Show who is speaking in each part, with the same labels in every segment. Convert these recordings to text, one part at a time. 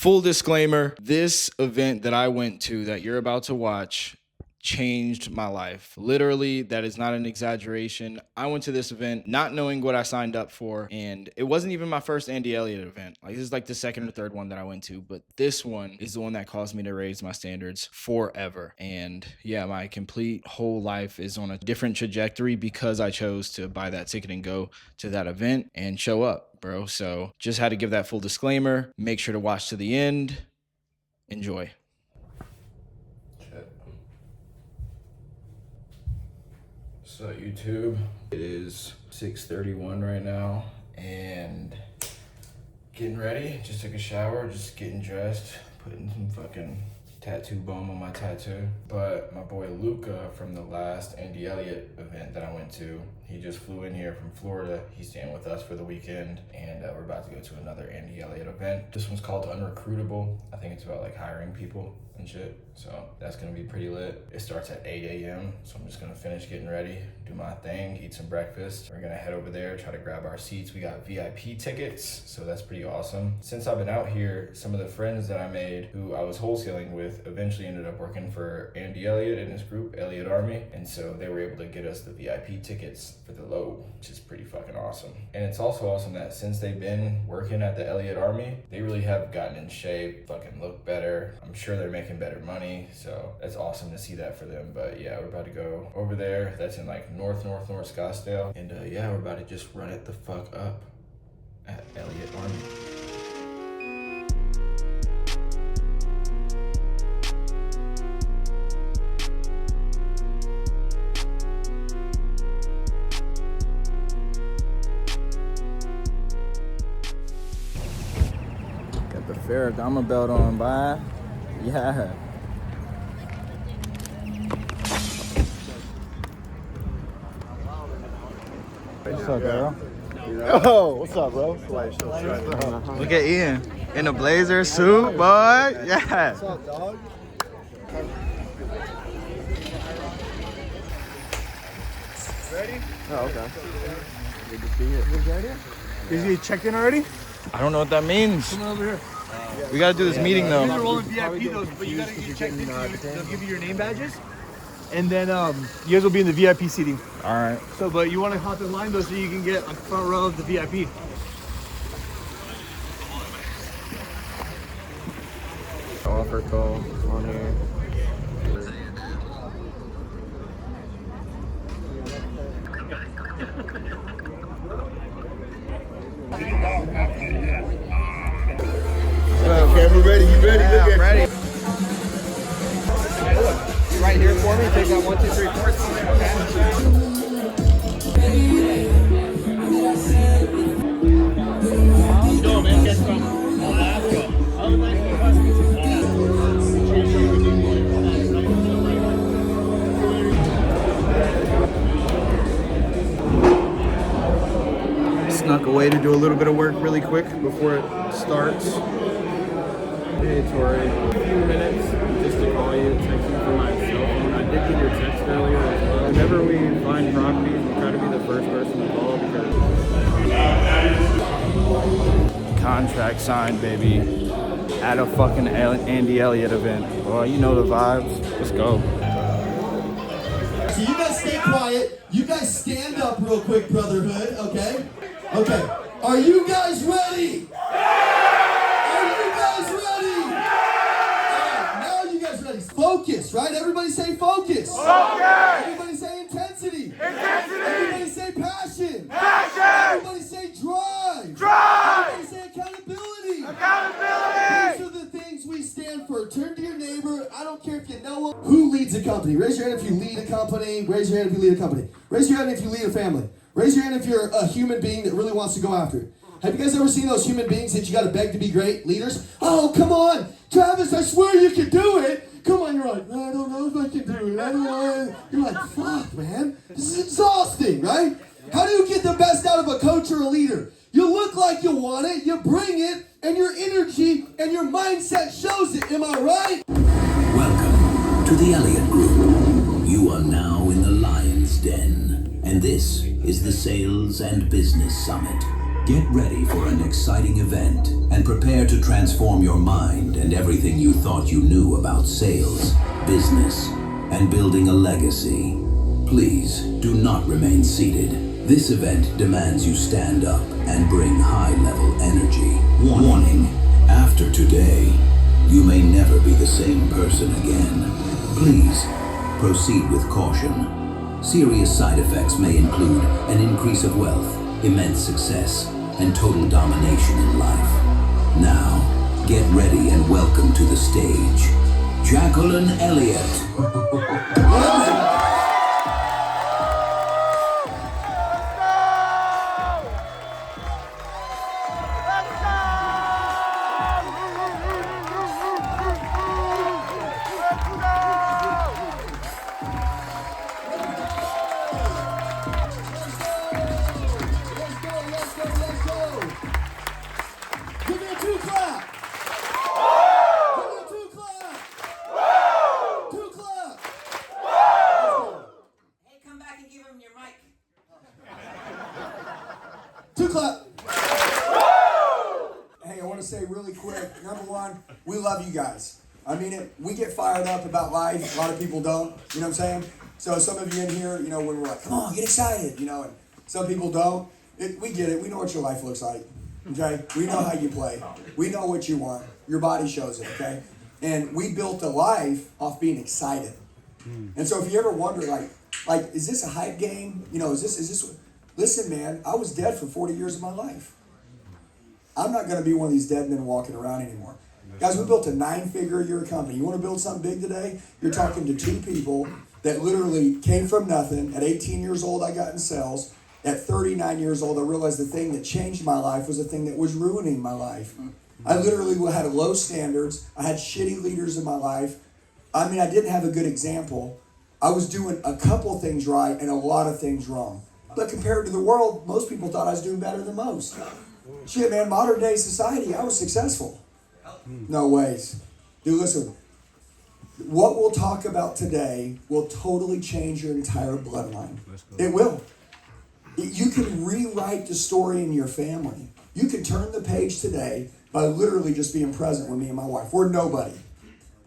Speaker 1: Full disclaimer, this event that I went to that you're about to watch changed my life. Literally, that is not an exaggeration. I went to this event not knowing what I signed up for, and it wasn't even my first Andy Elliott event. Like, this is like the second or third one that I went to, but this one is the one that caused me to raise my standards forever. And yeah, my complete whole life is on a different trajectory because I chose to buy that ticket and go to that event and show up, bro. So just had to give that full disclaimer. Make sure to watch to the end. Enjoy. So YouTube, it is 6:31 right now and getting ready. Just took a shower, just getting dressed, putting some fucking tattoo balm on my tattoo. But my boy Luca from the last Andy Elliott event that I went to, he just flew in here from Florida. He's staying with us for the weekend, and we're about to go to another Andy Elliott event. This one's called Unrecruitable. I think it's about like hiring people and shit. So that's gonna be pretty lit. It starts at 8 a.m. So I'm just gonna finish getting ready, do my thing, eat some breakfast. We're gonna head over there, try to grab our seats. We got VIP tickets, so that's pretty awesome. Since I've been out here, some of the friends that I made who I was wholesaling with eventually ended up working for Andy Elliott and his group, Elliott Army. And so they were able to get us the VIP tickets for the low, which is pretty fucking awesome. And it's also awesome that since they've been working at the Elliott Army, they really have gotten in shape, fucking look better. I'm sure they're making better money, so that's awesome to see that for them. But yeah, we're about to go over there. That's in like north Scottsdale. And yeah, we're about to just run it the fuck up at Elliott Army. Got the Ferragamo belt on, bye. Yeah.
Speaker 2: What's up, bro? Oh, what's up, bro?
Speaker 1: Look at Ian in a blazer suit, boy. Yeah.
Speaker 2: What's up, dog? Ready? Oh, okay. Good to see you. You ready? Is he checked in already?
Speaker 1: I don't know what that means.
Speaker 2: Come on over here.
Speaker 1: We gotta do this meeting though.
Speaker 2: These are all in VIP though, but you gotta get checked in. They'll give you your name badges, and then you guys will be in the VIP seating.
Speaker 1: All right.
Speaker 2: So, but you want to hop in line though, so you can get a front row of the VIP.
Speaker 1: Offer call on here.
Speaker 2: Camera ready? You ready?
Speaker 1: Yeah, I'm ready.
Speaker 3: Right here for me. Take that 1, 2, 3, 4. Okay. No, man. Guess from Alaska.
Speaker 1: Snuck away to do a little bit of work really quick before it starts.
Speaker 4: Hey Tori, a few minutes just to call you, text you from my cell phone. I did get your text earlier as well. Whenever we find properties, we try to be the first person to call because
Speaker 1: Contract signed, baby. At a fucking Andy Elliott event. Boy, you know the vibes. Let's go.
Speaker 5: So you guys stay quiet. You guys stand up real quick, brotherhood, okay? Okay. Are you guys ready? Focus, right? Everybody say focus.
Speaker 2: Focus.
Speaker 5: Everybody say intensity.
Speaker 2: Intensity.
Speaker 5: Everybody say passion.
Speaker 2: Passion.
Speaker 5: Everybody say drive.
Speaker 2: Drive.
Speaker 5: Everybody say accountability.
Speaker 2: Accountability.
Speaker 5: These are the things we stand for. Turn to your neighbor. I don't care if you know him. Who leads a company? Raise your hand if you lead a company. Raise your hand if you lead a company. Raise your hand if you lead a family. Raise your hand if you're a human being that really wants to go after it. Have you guys ever seen those human beings that you got to beg to be great leaders? Oh, come on. Travis, I swear you can do it. Come on, you're like, I don't know if I can do it. I don't know. You're like, fuck, man. This is exhausting, right? How do you get the best out of a coach or a leader? You look like you want it, you bring it, and your energy and your mindset shows it. Am I right?
Speaker 6: Welcome to the Elliott Group. You are now in the Lion's Den, and this is the Sales and Business Summit. Get ready for an exciting event and prepare to transform your mind and everything you thought you knew about sales, business, and building a legacy. Please do not remain seated. This event demands you stand up and bring high-level energy. Warning, after today, you may never be the same person again. Please proceed with caution. Serious side effects may include an increase of wealth, immense success, and total domination in life. Now, get ready and welcome to the stage, Jacqueline Elliott.
Speaker 5: Give me a two clap. Give me a two clap. Two clap.
Speaker 7: Hey, come back and give him your mic.
Speaker 5: Two clap. Hey, I want to say really quick, number one, we love you guys. I mean it. We get fired up about life. A lot of people don't. You know what I'm saying? So some of you in here, you know, when we're like, come on, get excited, you know, and some people don't. We get it. We know what your life looks like. Okay? We know how you play. We know what you want. Your body shows it, okay? And we built a life off being excited. And so if you ever wonder, like, is this a hype game? You know, is this, listen, man, I was dead for 40 years of my life. I'm not going to be one of these dead men walking around anymore. Guys, we built a 9-figure-a-year company. You want to build something big today? You're talking to two people that literally came from nothing. At 18 years old, I got in sales. At 39 years old, I realized the thing that changed my life was the thing that was ruining my life. I literally had low standards. I had shitty leaders in my life. I mean, I didn't have a good example. I was doing a couple things right and a lot of things wrong. But compared to the world, most people thought I was doing better than most. Shit, man, modern day society, I was successful. No ways. Dude, listen. What we'll talk about today will totally change your entire bloodline. It will. You can rewrite the story in your family. You can turn the page today by literally just being present with me and my wife. We're nobody.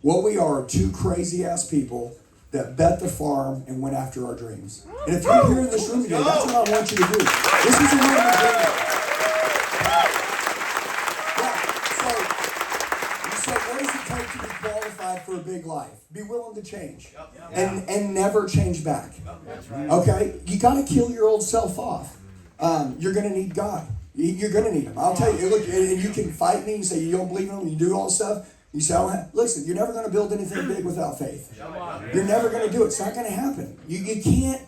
Speaker 5: What we are two crazy-ass people that bet the farm and went after our dreams. And if you're here in this room today, that's what I want you to do. This is a moment of dreaming. So what does it take to be qualified for a big life? Be willing to change. And never change back. Okay? You got to kill your old self off. You're going to need God. You're going to need him. I'll tell you, look, and you can fight me and say you don't believe in him, you do all this stuff. You say, listen, you're never going to build anything big without faith. You're never going to do it. It's not going to happen. You can't,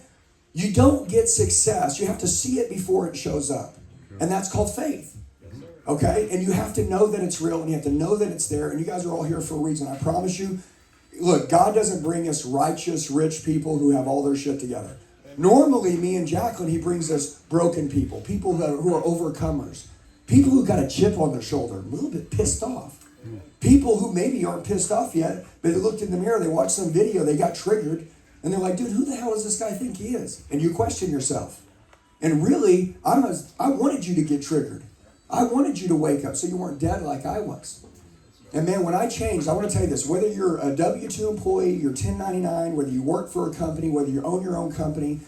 Speaker 5: you don't get success. You have to see it before it shows up. And that's called faith. Okay? And you have to know that it's real and you have to know that it's there. And you guys are all here for a reason. I promise you, look, God doesn't bring us righteous, rich people who have all their shit together. Normally, me and Jacqueline, he brings us broken people, people who are overcomers, people who got a chip on their shoulder, a little bit pissed off. People who maybe aren't pissed off yet, but they looked in the mirror, they watched some video, they got triggered, and they're like, dude, who the hell does this guy think he is? And you question yourself. And really, I wanted you to get triggered. I wanted you to wake up so you weren't dead like I was. And man, when I changed, I want to tell you this, whether you're a W-2 employee, you're 1099, whether you work for a company, whether you own your own company,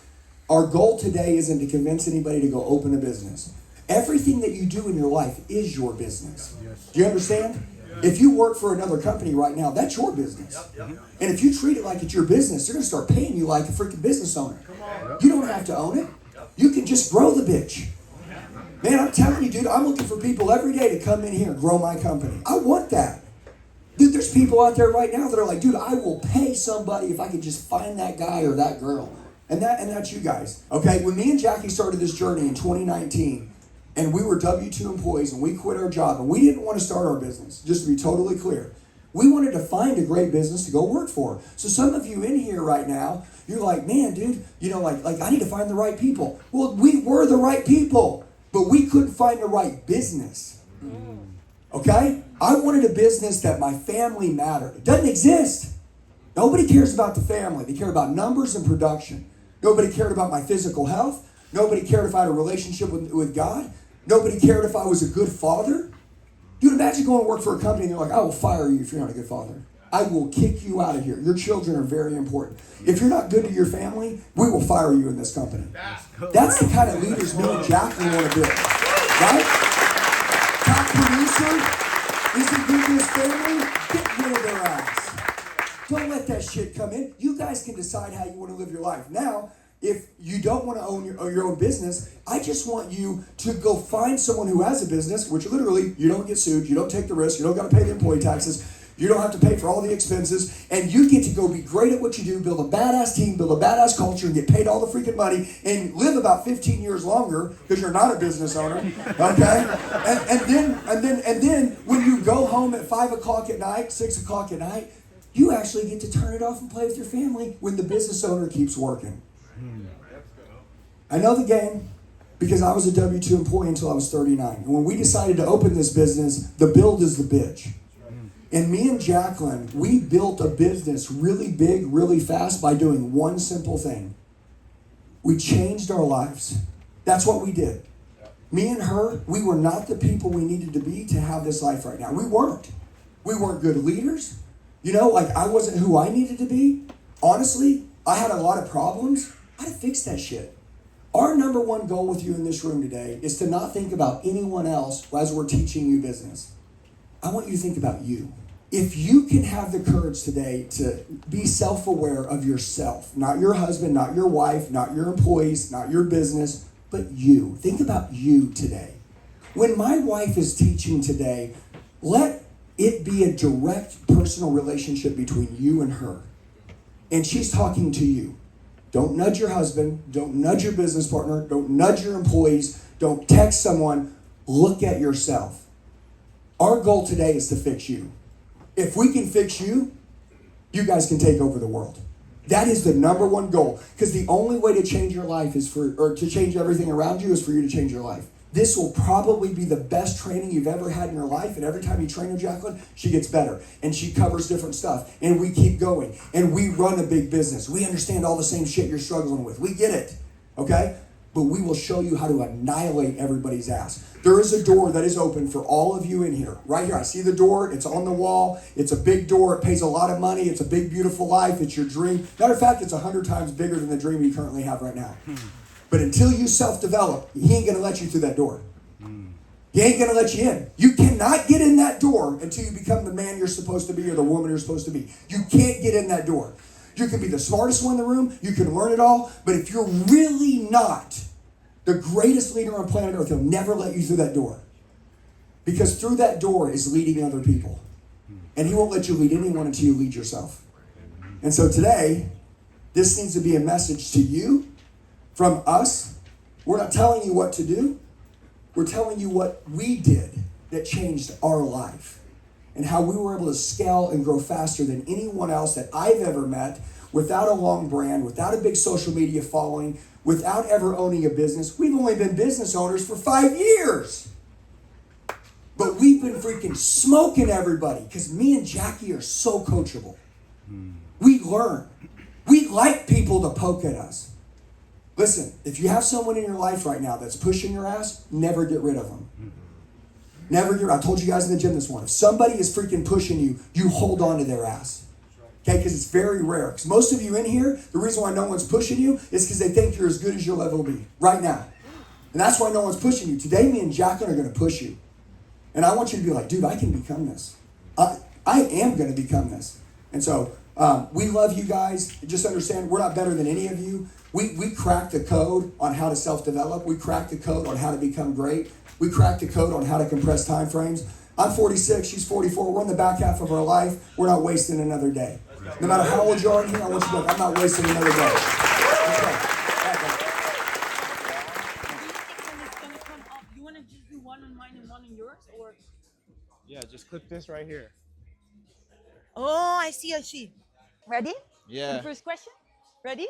Speaker 5: our goal today isn't to convince anybody to go open a business. Everything that you do in your life is your business. Do you understand? If you work for another company right now, that's your business. And if you treat it like it's your business, they're going to start paying you like a freaking business owner. You don't have to own it. You can just grow the bitch. Man, I'm telling you, dude, I'm looking for people every day to come in here and grow my company. I want that. Dude, there's people out there right now that are like, dude, I will pay somebody if I could just find that guy or that girl. And that's you guys. Okay, when me and Jackie started this journey in 2019, and we were W-2 employees, and we quit our job, and we didn't want to start our business, just to be totally clear. We wanted to find a great business to go work for. So some of you in here right now, you're like, man, dude, you know, like I need to find the right people. Well, we were the right people, but we couldn't find the right business. Okay? I wanted a business that my family mattered. It doesn't exist. Nobody cares about the family. They care about numbers and production. Nobody cared about my physical health. Nobody cared if I had a relationship with God. Nobody cared if I was a good father. Dude, imagine going to work for a company and they're like, I will fire you if you're not a good father. I will kick you out of here. Your children are very important. If you're not good to your family, we will fire you in this company. That's the kind of leaders me and Jacqueline want to build, right? Top producer isn't good to his family, get rid of their ass. Don't let that shit come in. You guys can decide how you want to live your life. Now, if you don't want to own your own business, I just want you to go find someone who has a business, which literally, you don't get sued, you don't take the risk, you don't got to pay the employee taxes, you don't have to pay for all the expenses, and you get to go be great at what you do, build a badass team, build a badass culture, and get paid all the freaking money, and live about 15 years longer, because you're not a business owner, okay? And then when you go home at 5 o'clock at night, 6 o'clock at night, you actually get to turn it off and play with your family when the business owner keeps working. I know the game because I was a W-2 employee until I was 39. And when we decided to open this business, the build is the bitch. And me and Jacqueline, we built a business really big, really fast by doing one simple thing. We changed our lives. That's what we did. Me and her, we were not the people we needed to be to have this life right now. We weren't. We weren't good leaders. You know, like I wasn't who I needed to be. Honestly, I had a lot of problems. I had to fix that shit. Our number one goal with you in this room today is to not think about anyone else as we're teaching you business. I want you to think about you. If you can have the courage today to be self-aware of yourself, not your husband, not your wife, not your employees, not your business, but you. Think about you today. When my wife is teaching today, let it be a direct personal relationship between you and her. And she's talking to you. Don't nudge your husband, don't nudge your business partner, don't nudge your employees, don't text someone, look at yourself. Our goal today is to fix you. If we can fix you, you guys can take over the world. That is the number one goal, because the only way to change your life to change everything around you is for you to change your life. This will probably be the best training you've ever had in your life, and every time you train with Jacqueline, she gets better, and she covers different stuff, and we keep going, and we run a big business. We understand all the same shit you're struggling with. We get it, okay? But we will show you how to annihilate everybody's ass. There is a door that is open for all of you in here. Right here, I see the door, it's on the wall, it's a big door, it pays a lot of money, it's a big, beautiful life, it's your dream. Matter of fact, it's 100 times bigger than the dream you currently have right now. But until you self-develop, he ain't gonna let you through that door. He ain't gonna let you in. You cannot get in that door until you become the man you're supposed to be or the woman you're supposed to be. You can't get in that door. You can be the smartest one in the room, you can learn it all, but if you're really not the greatest leader on planet Earth, he'll never let you through that door. Because through that door is leading other people. And he won't let you lead anyone until you lead yourself. And so today, this needs to be a message to you from us. We're not telling you what to do. We're telling you what we did that changed our life and how we were able to scale and grow faster than anyone else that I've ever met without a long brand, without a big social media following, without ever owning a business. We've only been business owners for 5 years. But we've been freaking smoking everybody because me and Jackie are so coachable. We learn. We like people to poke at us. Listen, if you have someone in your life right now that's pushing your ass, never get rid of them. I told you guys in the gym this morning, if somebody is freaking pushing you, you hold on to their ass. Okay, because it's very rare. Because most of you in here, the reason why no one's pushing you is because they think you're as good as you'll ever be right now. And that's why no one's pushing you. Today, me and Jacqueline are going to push you. And I want you to be like, dude, I can become this. I am going to become this. And so we love you guys. Just understand, we're not better than any of you. We cracked the code on how to self-develop. We cracked the code on how to become great. We cracked the code on how to compress time frames. I'm 46, she's 44. We're in the back half of our life. We're not wasting another day. No matter how old you are in here, I want you to be like, I'm not wasting another day.
Speaker 7: You want to just do one on mine and one on yours, or?
Speaker 2: Yeah, just clip this right here.
Speaker 7: Oh, I see. Ready?
Speaker 2: Yeah.
Speaker 7: The first question? Ready?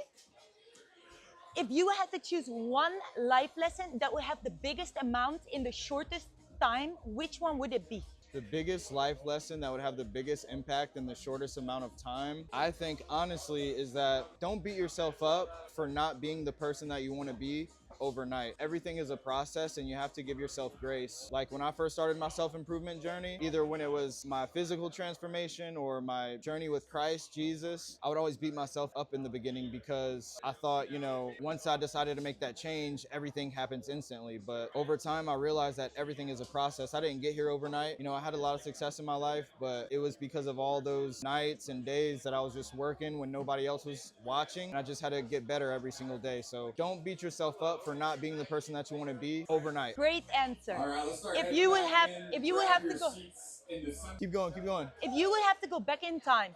Speaker 7: If you had to choose one life lesson that would have the biggest amount in the shortest time, which one would it be?
Speaker 4: The biggest life lesson that would have the biggest impact in the shortest amount of time, I think honestly, is that don't beat yourself up for not being the person that you want to be overnight. Everything is a process and you have to give yourself grace. Like when I first started my self-improvement journey, either when it was my physical transformation or my journey with Christ, Jesus, I would always beat myself up in the beginning because I thought, you know, once I decided to make that change, everything happens instantly. But over time, I realized that everything is a process. I didn't get here overnight. You know, I had a lot of success in my life, but it was because of all those nights and days that I was just working when nobody else was watching. And I just had to get better every single day. So don't beat yourself up for not being the person that you want to be overnight.
Speaker 7: Great answer. If you would have to go,
Speaker 4: Keep going, keep going.
Speaker 7: if you would have to go back in time,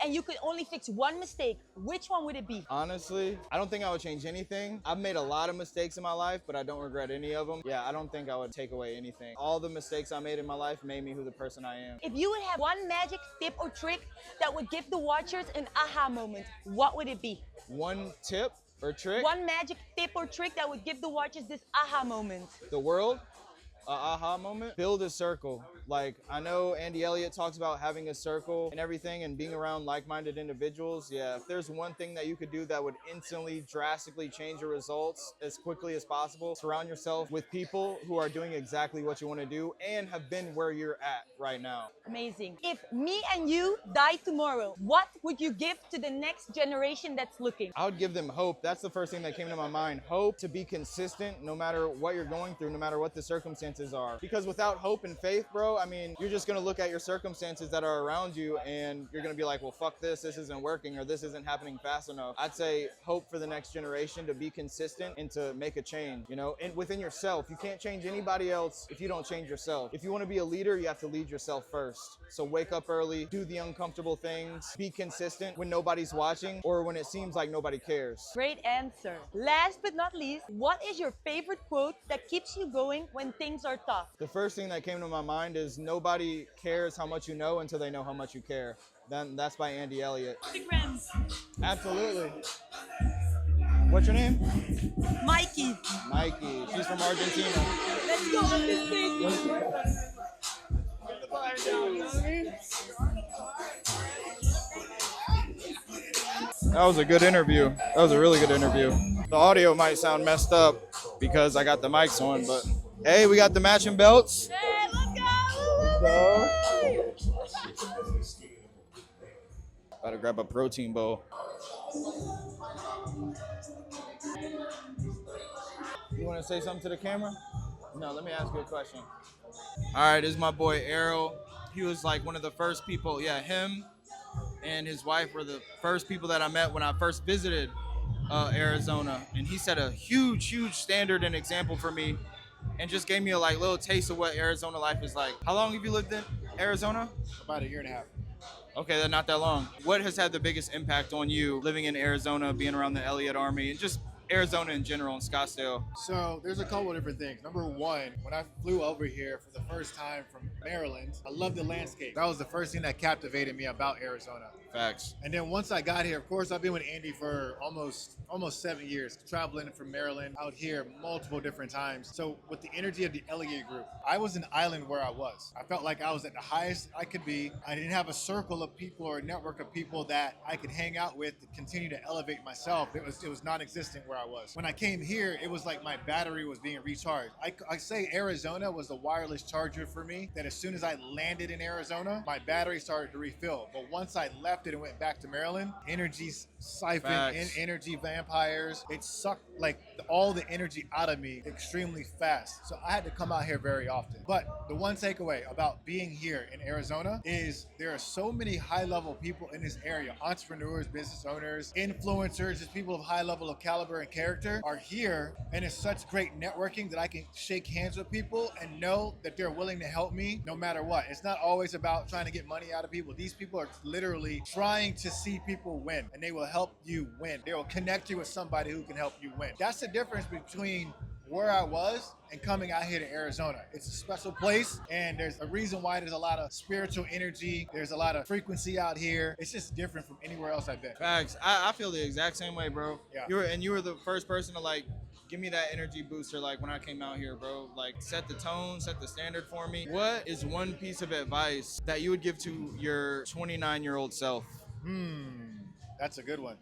Speaker 7: and you could only fix one mistake, which one would it be?
Speaker 4: Honestly, I don't think I would change anything. I've made a lot of mistakes in my life, but I don't regret any of them. Yeah, I don't think I would take away anything. All the mistakes I made in my life made me who the person I am.
Speaker 7: If you would have one magic tip or trick that would give the watchers an aha moment, what would it be?
Speaker 4: One tip or trick?
Speaker 7: One magic tip or trick that would give the watchers this aha moment.
Speaker 4: The world? Aha moment? Build a circle. Like, I know Andy Elliott talks about having a circle and everything and being around like-minded individuals. Yeah, if there's one thing that you could do that would instantly, drastically change your results as quickly as possible, surround yourself with people who are doing exactly what you want to do and have been where you're at right now.
Speaker 7: Amazing. If me and you die tomorrow, what would you give to the next generation that's looking?
Speaker 4: I would give them hope. That's the first thing that came to my mind. Hope to be consistent no matter what you're going through, no matter what the circumstances are. Because without hope and faith, bro, I mean, you're just gonna look at your circumstances that are around you and you're gonna be like, well, fuck this isn't working or this isn't happening fast enough. I'd say hope for the next generation to be consistent and to make a change, you know, and within yourself. You can't change anybody else if you don't change yourself. If you want to be a leader, you have to lead yourself first. So wake up early, do the uncomfortable things, be consistent when nobody's watching or when it seems like nobody cares.
Speaker 7: Great answer. Last but not least, what is your favorite quote that keeps you going when things are tough?
Speaker 4: The first thing that came to my mind is nobody cares how much you know until they know how much you care. Then that's by Andy Elliott.
Speaker 7: Friends.
Speaker 4: Absolutely. What's your name?
Speaker 7: Mikey.
Speaker 4: Mikey. She's from Argentina.
Speaker 7: Let's go on this thing.
Speaker 4: That was a good interview. That was a really good interview. The audio might sound messed up because I got the mics on, but hey, we got the matching belts.
Speaker 7: Hey, let's go.
Speaker 4: About to grab a protein bowl. You want to say something to the camera? No, let me ask you a question. All right, this is my boy Errol. He was like one of the first people. Yeah, him and his wife were the first people that I met when I first visited Arizona. And he set a huge standard and example for me and just gave me a like little taste of what Arizona life is like. How long have you lived in Arizona?
Speaker 2: About a year and a half.
Speaker 4: Okay, that's not that long. What has had the biggest impact on you living in Arizona, being around the Elliott Army, and just Arizona in general in Scottsdale?
Speaker 2: So there's a couple of different things. Number one, when I flew over here for the first time from Maryland, I loved the landscape. That was the first thing that captivated me about Arizona.
Speaker 4: Facts.
Speaker 2: And then once I got here, of course, I've been with Andy for almost 7 years, traveling from Maryland out here multiple different times. So with the energy of the Elliott group, I was an island where I was. I felt like I was at the highest I could be. I didn't have a circle of people or a network of people that I could hang out with to continue to elevate myself. It was non-existent where I was. When I came here, it was like my battery was being recharged. I say Arizona was the wireless charger for me, that as soon as I landed in Arizona, my battery started to refill. But once I left it and went back to Maryland, energy siphoned in, energy vampires. It sucked like all the energy out of me extremely fast. So I had to come out here very often. But the one takeaway about being here in Arizona is there are so many high-level people in this area, entrepreneurs, business owners, influencers, just people of high level of caliber and character are here, and it's such great networking that I can shake hands with people and know that they're willing to help me no matter what. It's not always about trying to get money out of people. These people are literally trying to see people win, and they will help you win. They will connect you with somebody who can help you win. That's the difference between where I was and coming out here to Arizona. It's a special place, and there's a reason why there's a lot of spiritual energy. There's a lot of frequency out here. It's just different from anywhere else I've been.
Speaker 4: Facts. I feel the exact same way, bro.
Speaker 2: Yeah.
Speaker 4: You were the first person to like give me that energy booster like when I came out here, bro. Like set the tone, set the standard for me. What is one piece of advice that you would give to your 29-year-old self?
Speaker 2: That's a good one.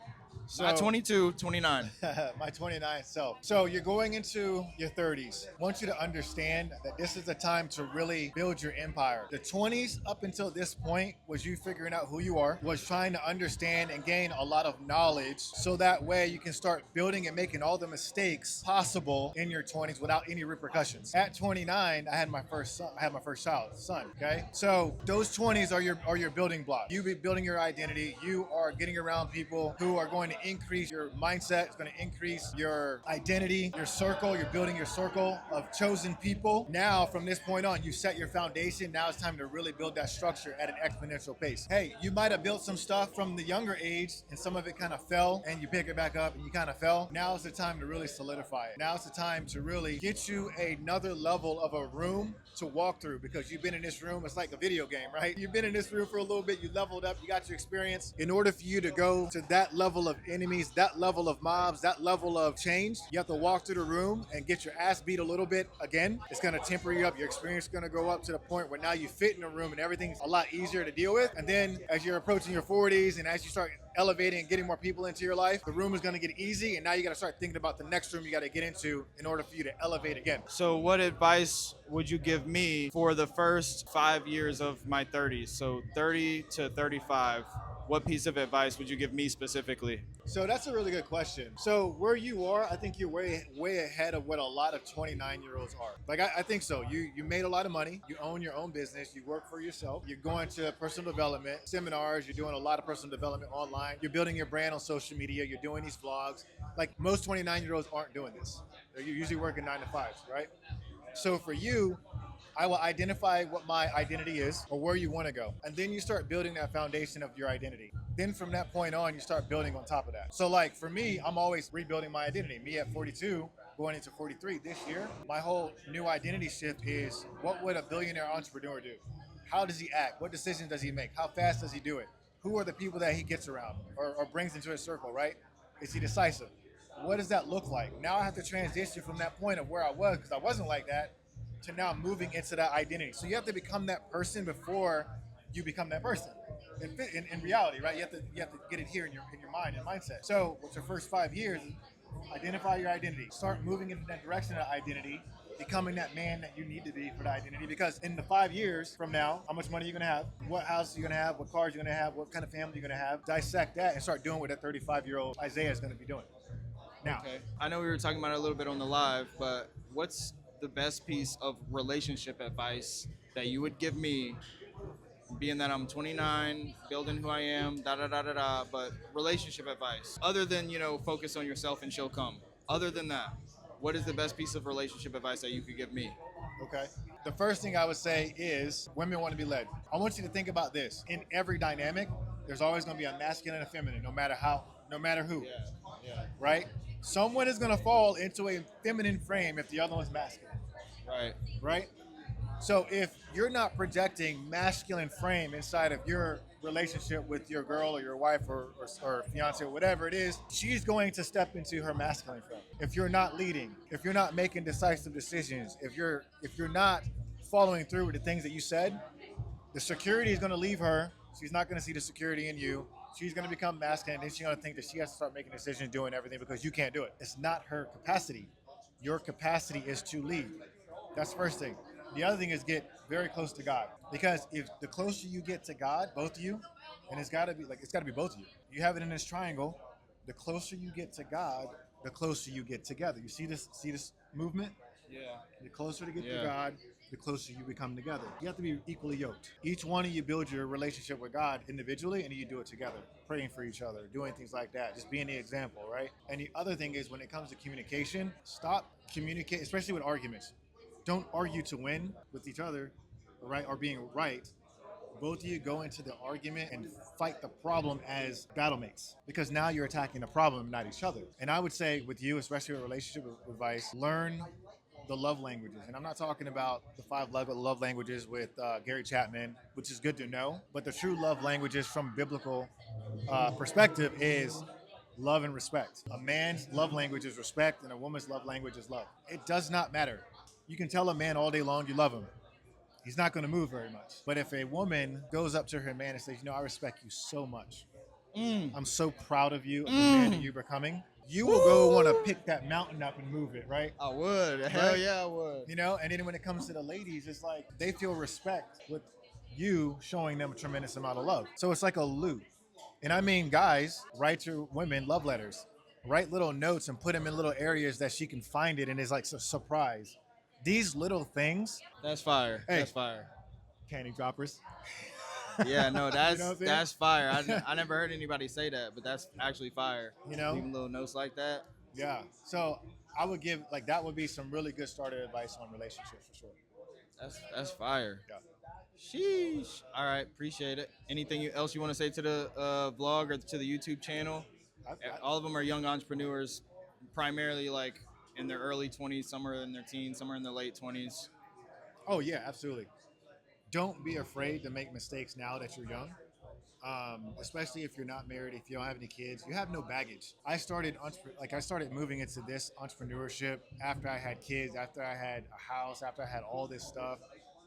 Speaker 2: So,
Speaker 4: Not 22, 29.
Speaker 2: my 29 self. So you're going into your 30s. I want you to understand that this is the time to really build your empire. The 20s up until this point was you figuring out who you are, was trying to understand and gain a lot of knowledge so that way you can start building and making all the mistakes possible in your 20s without any repercussions. At 29, I had my first son, okay? So those 20s are your building block. You be building your identity. You are getting around people who are going to increase your mindset. It's going to increase your identity, your circle. You're building your circle of chosen people. Now, from this point on, you set your foundation. Now it's time to really build that structure at an exponential pace. Hey, you might have built some stuff from the younger age and some of it kind of fell and you pick it back up and you kind of fell. Now is the time to really solidify it. Now it's the time to really get you another level of a room to walk through, because you've been in this room. It's like a video game, right? You've been in this room for a little bit. You leveled up. You got your experience. In order for you to go to that level of enemies, that level of mobs, that level of change, you have to walk through the room and get your ass beat a little bit again. It's going to temper you up. Your experience is going to go up to the point where now you fit in a room and everything's a lot easier to deal with. And then as you're approaching your 40s and as you start elevating and getting more people into your life, the room is going to get easy, and now you got to start thinking about the next room you got to get into in order for you to elevate again.
Speaker 4: So what advice would you give me for the first 5 years of my 30s? So 30 to 35, what piece of advice would you give me specifically?
Speaker 2: So that's a really good question. So where you are, I think you're way ahead of what a lot of 29-year-olds are. Like I think so. You made a lot of money. You own your own business. You work for yourself. You're going to personal development seminars. You're doing a lot of personal development online. You're building your brand on social media. You're doing these vlogs. Like most 29-year-olds aren't doing this. They're usually working 9 to 5s, right? So for you, I will identify what my identity is or where you want to go. And then you start building that foundation of your identity. Then from that point on, you start building on top of that. So like for me, I'm always rebuilding my identity. Me at 42, going into 43 this year, my whole new identity shift is, what would a billionaire entrepreneur do? How does he act? What decisions does he make? How fast does he do it? Who are the people that he gets around or brings into his circle, right? Is he decisive? What does that look like? Now I have to transition from that point of where I was, because I wasn't like that, to now moving into that identity. So you have to become that person before you become that person. In reality, right? You have to get it here in your mind and mindset. So what's your first 5 years? Identify your identity. Start moving in that direction of identity, becoming that man that you need to be for the identity. Because in the 5 years from now, how much money are you gonna have? What house are you gonna have? What cars are you gonna have? What kind of family are you gonna have? Dissect that and start doing what that 35-year-old Isaiah is gonna be doing. Now,
Speaker 4: Okay. I know we were talking about it a little bit on the live, but what's the best piece of relationship advice that you would give me, being that I'm 29, building who I am, but relationship advice, other than, focus on yourself and she'll come. Other than that, what is the best piece of relationship advice that you could give me?
Speaker 2: okay. The first thing I would say is women want to be led. I want you to think about this. In every dynamic, there's always going to be a masculine and a feminine, no matter who,
Speaker 4: Yeah.
Speaker 2: right? Someone is going to fall into a feminine frame if the other one's masculine, right? So if you're not projecting masculine frame inside of your relationship with your girl or your wife or fiance or whatever it is, she's going to step into her masculine frame. If you're not leading, if you're not making decisive decisions, if you're not following through with the things that you said, the security is going to leave her. She's not going to see the security in you. She's going to become masculine, and then she's going to think that she has to start making decisions, doing everything because you can't do it. It's not her capacity. Your capacity is to lead. That's the first thing. The other thing is get very close to God, because if the closer you get to God, both of you, and it's got to be both of you. You have it in this triangle. The closer you get to God, the closer you get together. You see this movement?
Speaker 4: Yeah.
Speaker 2: The closer to get to God, the closer you become together. You have to be equally yoked. Each one of you build your relationship with God individually, and you do it together, praying for each other, doing things like that, just being the example, right? And the other thing is, when it comes to communication, stop communicating, especially with arguments. Don't argue to win with each other, right, or being right. Both of you go into the argument and fight the problem as battle mates, because now you're attacking the problem, not each other. And I would say with you, especially with relationship advice, learn the love languages. And I'm not talking about the 5 love languages with Gary Chapman, which is good to know, but the true love languages from biblical perspective is love and respect. A man's love language is respect, and a woman's love language is love. It does not matter. You can tell a man all day long you love him. He's not going to move very much. But if a woman goes up to her man and says, I respect you so much, I'm so proud of you, of the man that you're becoming. You will go want to pick that mountain up and move it, right?
Speaker 4: I would. Hell
Speaker 2: Right?
Speaker 4: yeah, I would.
Speaker 2: You know, and then when it comes to the ladies, it's like they feel respect with you showing them a tremendous amount of love. So it's like a loop. And I mean, guys, write your women love letters, write little notes and put them in little areas that she can find it, and it's like a surprise. These little things,
Speaker 4: That's fire.
Speaker 2: Hey.
Speaker 4: That's fire.
Speaker 2: candy droppers.
Speaker 4: Yeah, no, that's
Speaker 2: what I'm saying?
Speaker 4: that's fire. I never heard anybody say that, but that's actually fire.
Speaker 2: You know?
Speaker 4: Leaving little notes like that.
Speaker 2: Yeah. So I would give like that would be some really good starter advice on relationships for sure.
Speaker 4: That's fire.
Speaker 2: Yeah.
Speaker 4: Sheesh. All right, appreciate it. Anything else you want to say to the vlog or to the YouTube channel? All of them are young entrepreneurs, primarily like in their early 20s, some are in their teens, some are in their late 20s.
Speaker 2: Oh yeah, absolutely. Don't be afraid to make mistakes now that you're young. Especially if you're not married, if you don't have any kids, you have no baggage. I started moving into this entrepreneurship after I had kids, after I had a house, after I had all this stuff.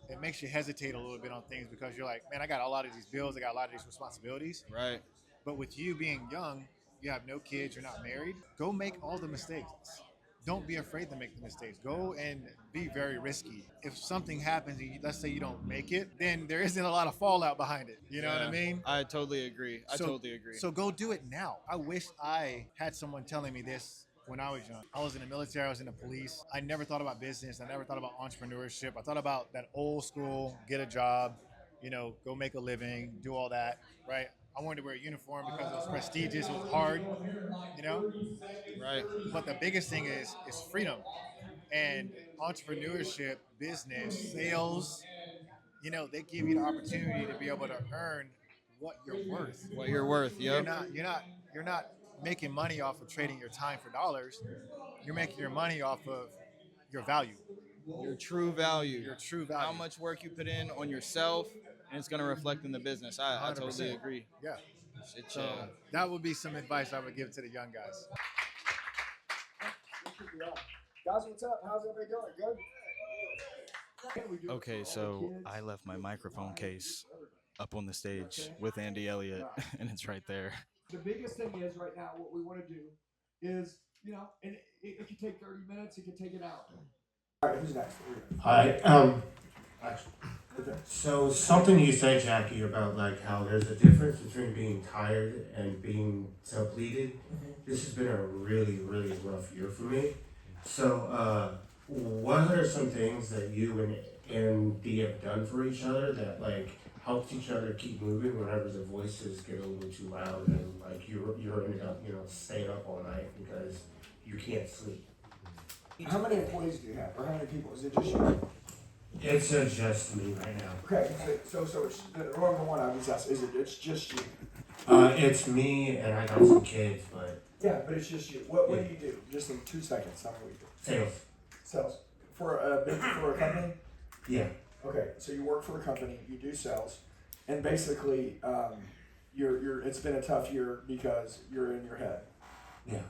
Speaker 2: It makes you hesitate a little bit on things because you're like, man, I got a lot of these bills, I got a lot of these responsibilities.
Speaker 4: Right.
Speaker 2: But with you being young, you have no kids, you're not married, go make all the mistakes. Don't be afraid to make the mistakes. Go and be very risky. If something happens, and let's say you don't make it, then there isn't a lot of fallout behind it. You know what I mean?
Speaker 4: I totally agree. I totally agree.
Speaker 2: So go do it now. I wish I had someone telling me this when I was young. I was in the military, I was in the police. I never thought about business. I never thought about entrepreneurship. I thought about that old school, get a job, you know, go make a living, do all that, right? I wanted to wear a uniform because it was prestigious, it was hard, you know?
Speaker 4: Right.
Speaker 2: But the biggest thing is freedom. And entrepreneurship, business, sales, you know, they give you the opportunity to be able to earn what you're worth.
Speaker 4: What you're worth,
Speaker 2: You're
Speaker 4: yep.
Speaker 2: you're not making money off of trading your time for dollars. You're making your money off of your value.
Speaker 4: Your true value.
Speaker 2: Your true value.
Speaker 4: How much work you put in on yourself, and it's going to reflect in the business. I totally
Speaker 2: 100%.
Speaker 4: agree.
Speaker 2: Yeah.
Speaker 4: Shit,
Speaker 2: So
Speaker 4: yeah.
Speaker 2: that would be some advice I would give to the young guys.
Speaker 5: Guys, what's up? How's everybody going? Good?
Speaker 4: Okay, so I left my microphone case up on the stage with Andy Elliott, and it's right there.
Speaker 5: The biggest thing is right now, what we want to do is, you know, and it can take 30 minutes, it can take an hour. All right, who's next?
Speaker 8: Hi. So something you said, Jackie, about like how there's a difference between being tired and being depleted. This has been a really, really rough year for me. So, what are some things that you and Andy have done for each other that like helps each other keep moving whenever the voices get a little too loud and like you're ended up staying up all night because you can't sleep?
Speaker 5: How many employees do you have, or how many people? Is it just you?
Speaker 8: It's just me right now.
Speaker 5: Okay, so it's the number one I was asking, it's just you?
Speaker 8: It's me and I got some kids, but
Speaker 5: Yeah, but it's just you. What do you do? Just in 2 seconds, tell me what you do.
Speaker 8: sales.
Speaker 5: Sales. For a company?
Speaker 8: Yeah.
Speaker 5: Okay, so you work for a company, you do sales, and basically, it's been a tough year because you're in your head.
Speaker 8: Yeah.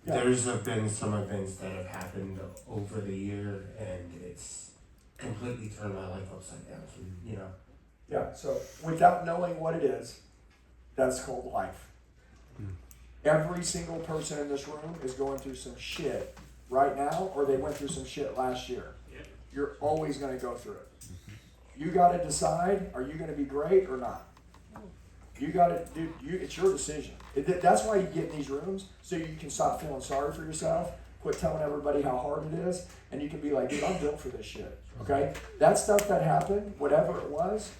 Speaker 5: Yeah.
Speaker 8: There's been some events that have happened over the year, and it's completely turned my life upside down. You know.
Speaker 5: Yeah, so without knowing what it is, that's called life. Every single person in this room is going through some shit right now, or they went through some shit last year. Yep. You're always going to go through it. You got to decide, are you going to be great or not? You got to, dude, it's your decision. That's why you get in these rooms, so you can stop feeling sorry for yourself, quit telling everybody how hard it is, and you can be like, dude, I'm built for this shit, okay? That stuff that happened, whatever it was,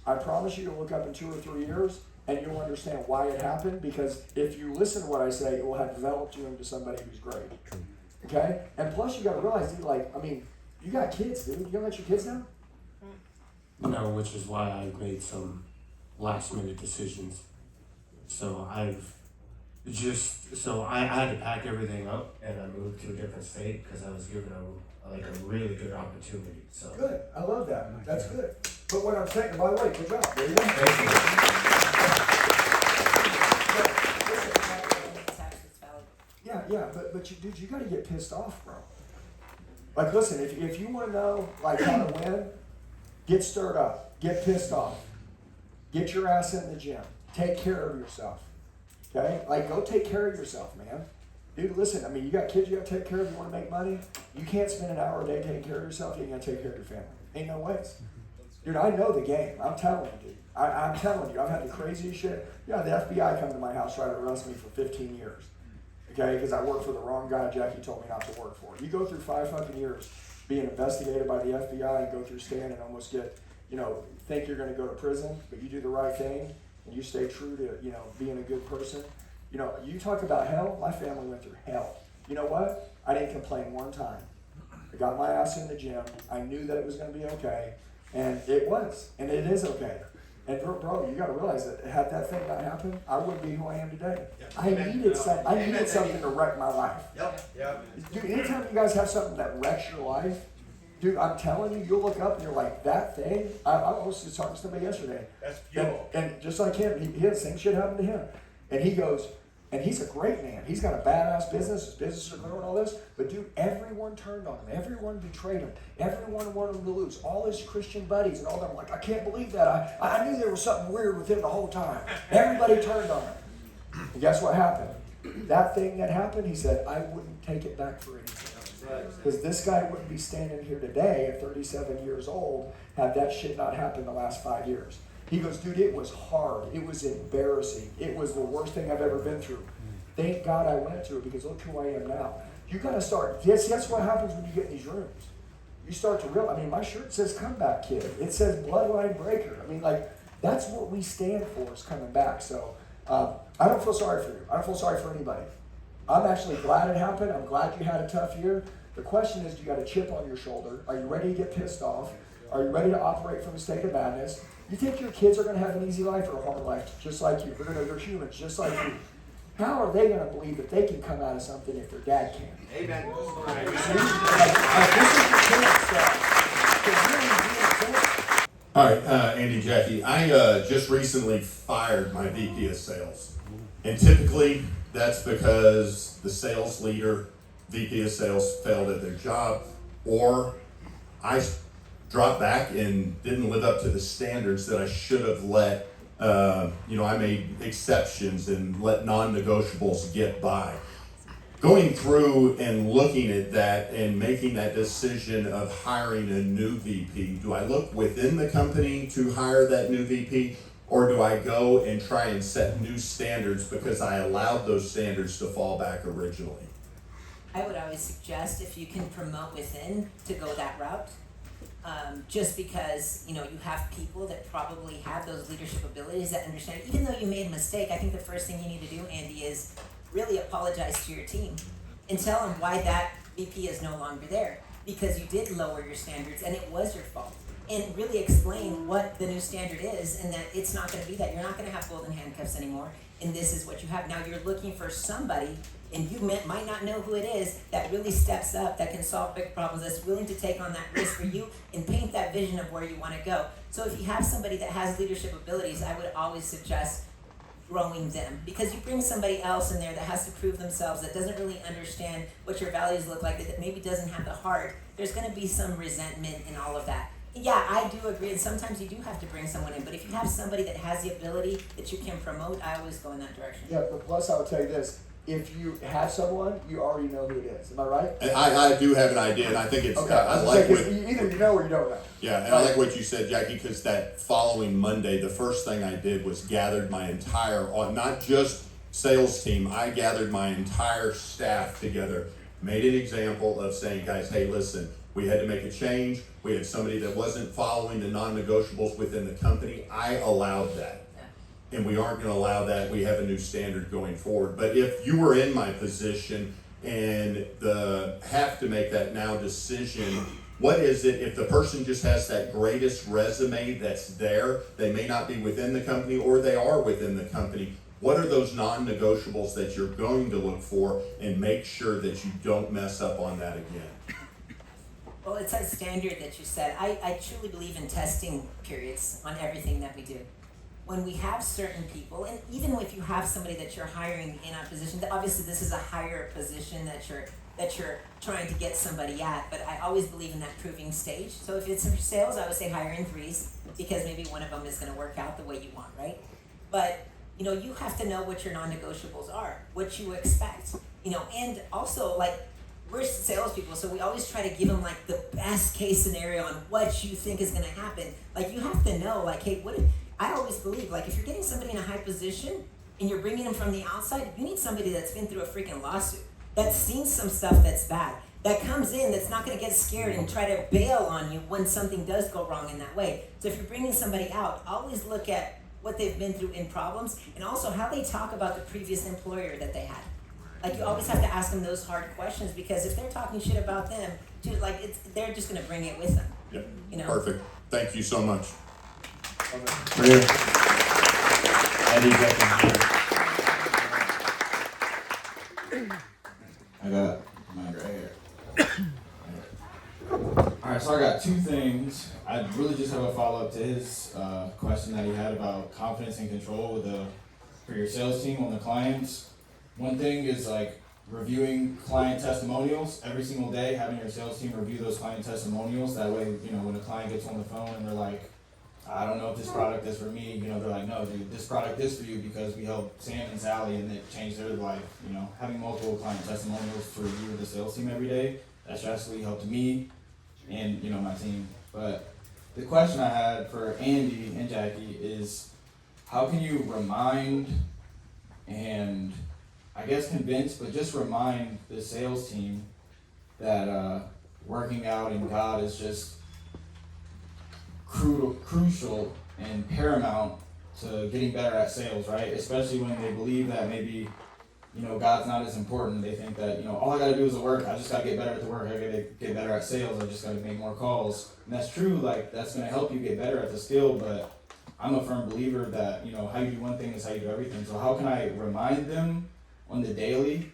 Speaker 5: I promise you to look up in 2 or 3 years, and you'll understand why it happened, because if you listen to what I say, it will have developed you into somebody who's great, okay? And plus, you got to realize, dude, like, I mean, you got kids, dude. You gonna let your kids down?
Speaker 8: No, which is why I made some last minute decisions. So I had to pack everything up and I moved to a different state because I was given a really good opportunity. So
Speaker 5: Good. I love that. That's good. But what I'm saying, by the way, good job. There you go. Yeah, but you gotta get pissed off, bro. Like, listen, if you want to know like how to win, get stirred up, get pissed off.
Speaker 9: Get your ass in the gym. Take care of yourself. Okay? Like, go take care of yourself, man. Dude, listen, I mean, you got kids you got to take care of, you want to make money. You can't spend an hour a day taking care of yourself, you ain't going to take care of your family. Ain't no ways. Dude, I know the game. I'm telling you, dude. I'm telling you, I've had the craziest shit. Yeah, the FBI come to my house trying to arrest me for 15 years. Okay? Because I worked for the wrong guy Jackie told me not to work for. You go through 5 fucking years being investigated by the FBI and go through stand and almost get, think you're going to go to prison, but you do the right thing and you stay true to, being a good person. You talk about hell, my family went through hell. You know what? I didn't complain one time. I got my ass in the gym. I knew that it was going to be okay, and it was, and it is okay. And bro, you got to realize that had that thing not happened, I wouldn't be who I am today. Yep. I needed something to wreck my life. Yep. Dude, anytime you guys have something that wrecks your life, dude, I'm telling you, you'll look up and you're like, that thing. I was just talking to somebody yesterday.
Speaker 2: That's fuel.
Speaker 9: And just like him, he had the same shit happen to him, and he goes. And he's a great man. He's got a badass business. His business is growing, all this. But dude, everyone turned on him. Everyone betrayed him. Everyone wanted him to lose. All his Christian buddies and all them were like, I can't believe that. I knew there was something weird with him the whole time. Everybody turned on him. And guess what happened? That thing that happened, he said, I wouldn't take it back for anything. Because this guy wouldn't be standing here today at 37 years old had that shit not happened the last 5 years. He goes, dude, it was hard. It was embarrassing. It was the worst thing I've ever been through. Thank God I went through it because look who I am now. You got to start. That's what happens when you get in these rooms. You start to realize, my shirt says comeback kid. It says bloodline breaker. That's what we stand for is coming back. So I don't feel sorry for you. I don't feel sorry for anybody. I'm actually glad it happened. I'm glad you had a tough year. The question is, do you got a chip on your shoulder? Are you ready to get pissed off? Are you ready to operate from a state of madness? You think your kids are going to have an easy life or a hard life, just like you? They're humans, just like you. How are they going to believe that they can come out of something if their dad can't?
Speaker 2: Amen.
Speaker 9: This is the chance to really be intense.
Speaker 10: All right, Andy, Jackie, I just recently fired my VP of sales. And typically that's because the sales leader, VP of sales, failed at their job, or I dropped back and didn't live up to the standards that I should have let. I made exceptions and let non-negotiables get by. Going through and looking at that and making that decision of hiring a new VP, do I look within the company to hire that new VP, or do I go and try and set new standards because I allowed those standards to fall back originally?
Speaker 11: I would always suggest if you can promote within to go that route. Just because, you have people that probably have those leadership abilities that understand, even though you made a mistake, I think the first thing you need to do, Andy, is really apologize to your team and tell them why that VP is no longer there, because you did lower your standards and it was your fault. And really explain what the new standard is and that it's not going to be that. You're not going to have golden handcuffs anymore, and this is what you have. Now you're looking for somebody, and you might not know who it is, that really steps up, that can solve big problems, that's willing to take on that risk for you and paint that vision of where you want to go. So if you have somebody that has leadership abilities, I would always suggest growing them, because you bring somebody else in there that has to prove themselves, that doesn't really understand what your values look like, that maybe doesn't have the heart. There's going to be some resentment in all of that. Yeah, I do agree, and sometimes you do have to bring someone in, but if you have somebody that has the ability that you can promote, I always go in that direction.
Speaker 9: Yeah, but plus I would tell you this, if you have someone, you already know who it is. Am I right?
Speaker 10: I do have an idea, and I think it's,
Speaker 9: okay.
Speaker 10: I like what,
Speaker 9: either you know or you don't know.
Speaker 10: Yeah, and I like what you said, Jackie, because that following Monday, the first thing I did was gathered my entire, not just sales team, I gathered my entire staff together, made an example of saying, guys, hey, listen, we had to make a change. We had somebody that wasn't following the non-negotiables within the company. I allowed that. And we aren't going to allow that. We have a new standard going forward. But if you were in my position and have to make that now decision, what is it if the person just has that greatest resume that's there? They may not be within the company, or they are within the company. What are those non-negotiables that you're going to look for and make sure that you don't mess up on that again?
Speaker 11: Well, it's that standard that you said. I truly believe in testing periods on everything that we do. When we have certain people, and even if you have somebody that you're hiring in a position, that obviously this is a higher position that you're that you're trying to get somebody at, but I always believe in that proving stage. So if it's for sales, I would say hire in threes, because maybe one of them is going to work out the way you want, right? But you know, you have to know what your non-negotiables are, what you expect, you know, and also like we're salespeople, so we always try to give them like the best case scenario on what you think is going to happen. Like you have to know, like, hey, what? I always believe, like, if you're getting somebody in a high position and you're bringing them from the outside, you need somebody that's been through a freaking lawsuit, that's seen some stuff that's bad, that comes in, that's not going to get scared and try to bail on you when something does go wrong in that way. So if you're bringing somebody out, always look at what they've been through in problems, and also how they talk about the previous employer that they had. Like you always have to ask them those hard questions, because if they're talking shit about them, dude, like they're just gonna bring it with them.
Speaker 10: Yep.
Speaker 11: You know?
Speaker 10: Perfect. Thank you so much.
Speaker 1: Right here. Eddie, I got mine right here. Alright, so I got two things. I really just have a follow-up to his question that he had about confidence and control for your sales team on the clients. One thing is like reviewing client testimonials every single day, having your sales team review those client testimonials. That way, you know, when a client gets on the phone and they're like, I don't know if this product is for me, you know, they're like, no, dude, this product is for you because we helped Sam and Sally and it changed their life. You know, having multiple client testimonials to review with the sales team every day, that's actually helped me and, you know, my team. But the question I had for Andy and Jackie is, how can you remind and I guess convince, but just remind the sales team that working out in God is just crucial and paramount to getting better at sales, right? Especially when they believe that maybe, you know, God's not as important. They think that, you know, all I gotta do is the work. I just gotta get better at the work. I gotta get better at sales. I just gotta make more calls. And that's true, like that's gonna help you get better at the skill, but I'm a firm believer that, you know, how you do one thing is how you do everything. So how can I remind them on the daily,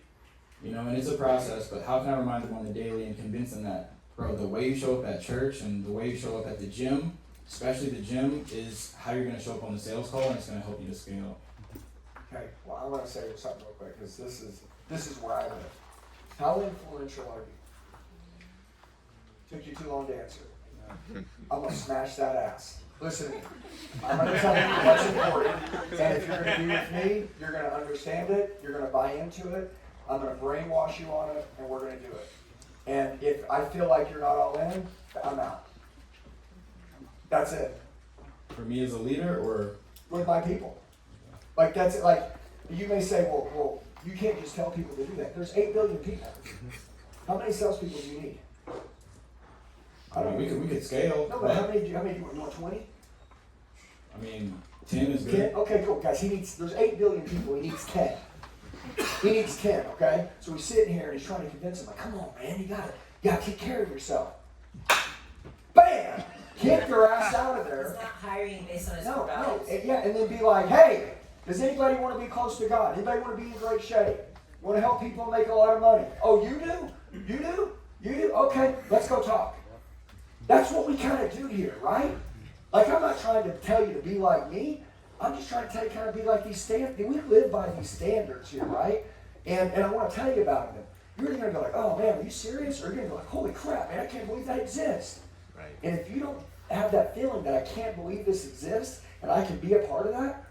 Speaker 1: you know, and it's a process, but how can I remind them on the daily and convince them that, bro, the way you show up at church and the way you show up at the gym, especially the gym, is how you're going to show up on the sales call, and it's going to help you to scale.
Speaker 9: Okay, well, I want to say something real quick, because this is where I live. How influential are you? Took you too long to answer. I'm going to smash that ass. Listen, I'm going to tell you what's important, and if you're going to be with me, you're going to understand it, you're going to buy into it, I'm going to brainwash you on it, and we're going to do it. And if I feel like you're not all in, I'm out. That's it.
Speaker 1: For me as a leader, or?
Speaker 9: With my people. Like, that's it. Like, you may say, well, you can't just tell people to do that. There's 8 billion people. How many salespeople do you need?
Speaker 1: I mean, we could scale.
Speaker 9: No, but how many do you want 20?
Speaker 1: I mean, 10 is good.
Speaker 9: 10? Okay, cool. Guys, there's 8 billion people, he needs 10. He needs 10, okay? So he's sitting here and he's trying to convince them, like, come on, man, you gotta take care of yourself. Bam! Kick your ass out of there.
Speaker 11: It's not hiring based on his
Speaker 9: No,
Speaker 11: values.
Speaker 9: and then be like, hey, does anybody want to be close to God? Anybody want to be in great shape? Want to help people make a lot of money? Oh, you do? You do? You do? Okay, let's go talk. That's what we kind of do here, right? Like, I'm not trying to tell you to be like me. I'm just trying to tell you kind of be like these standards. We live by these standards here, right? And I want to tell you about them. You're either going to be like, oh, man, are you serious? Or you're going to be like, holy crap, man, I can't believe that exists. Right. And if you don't have that feeling that I can't believe this exists and I can be a part of that,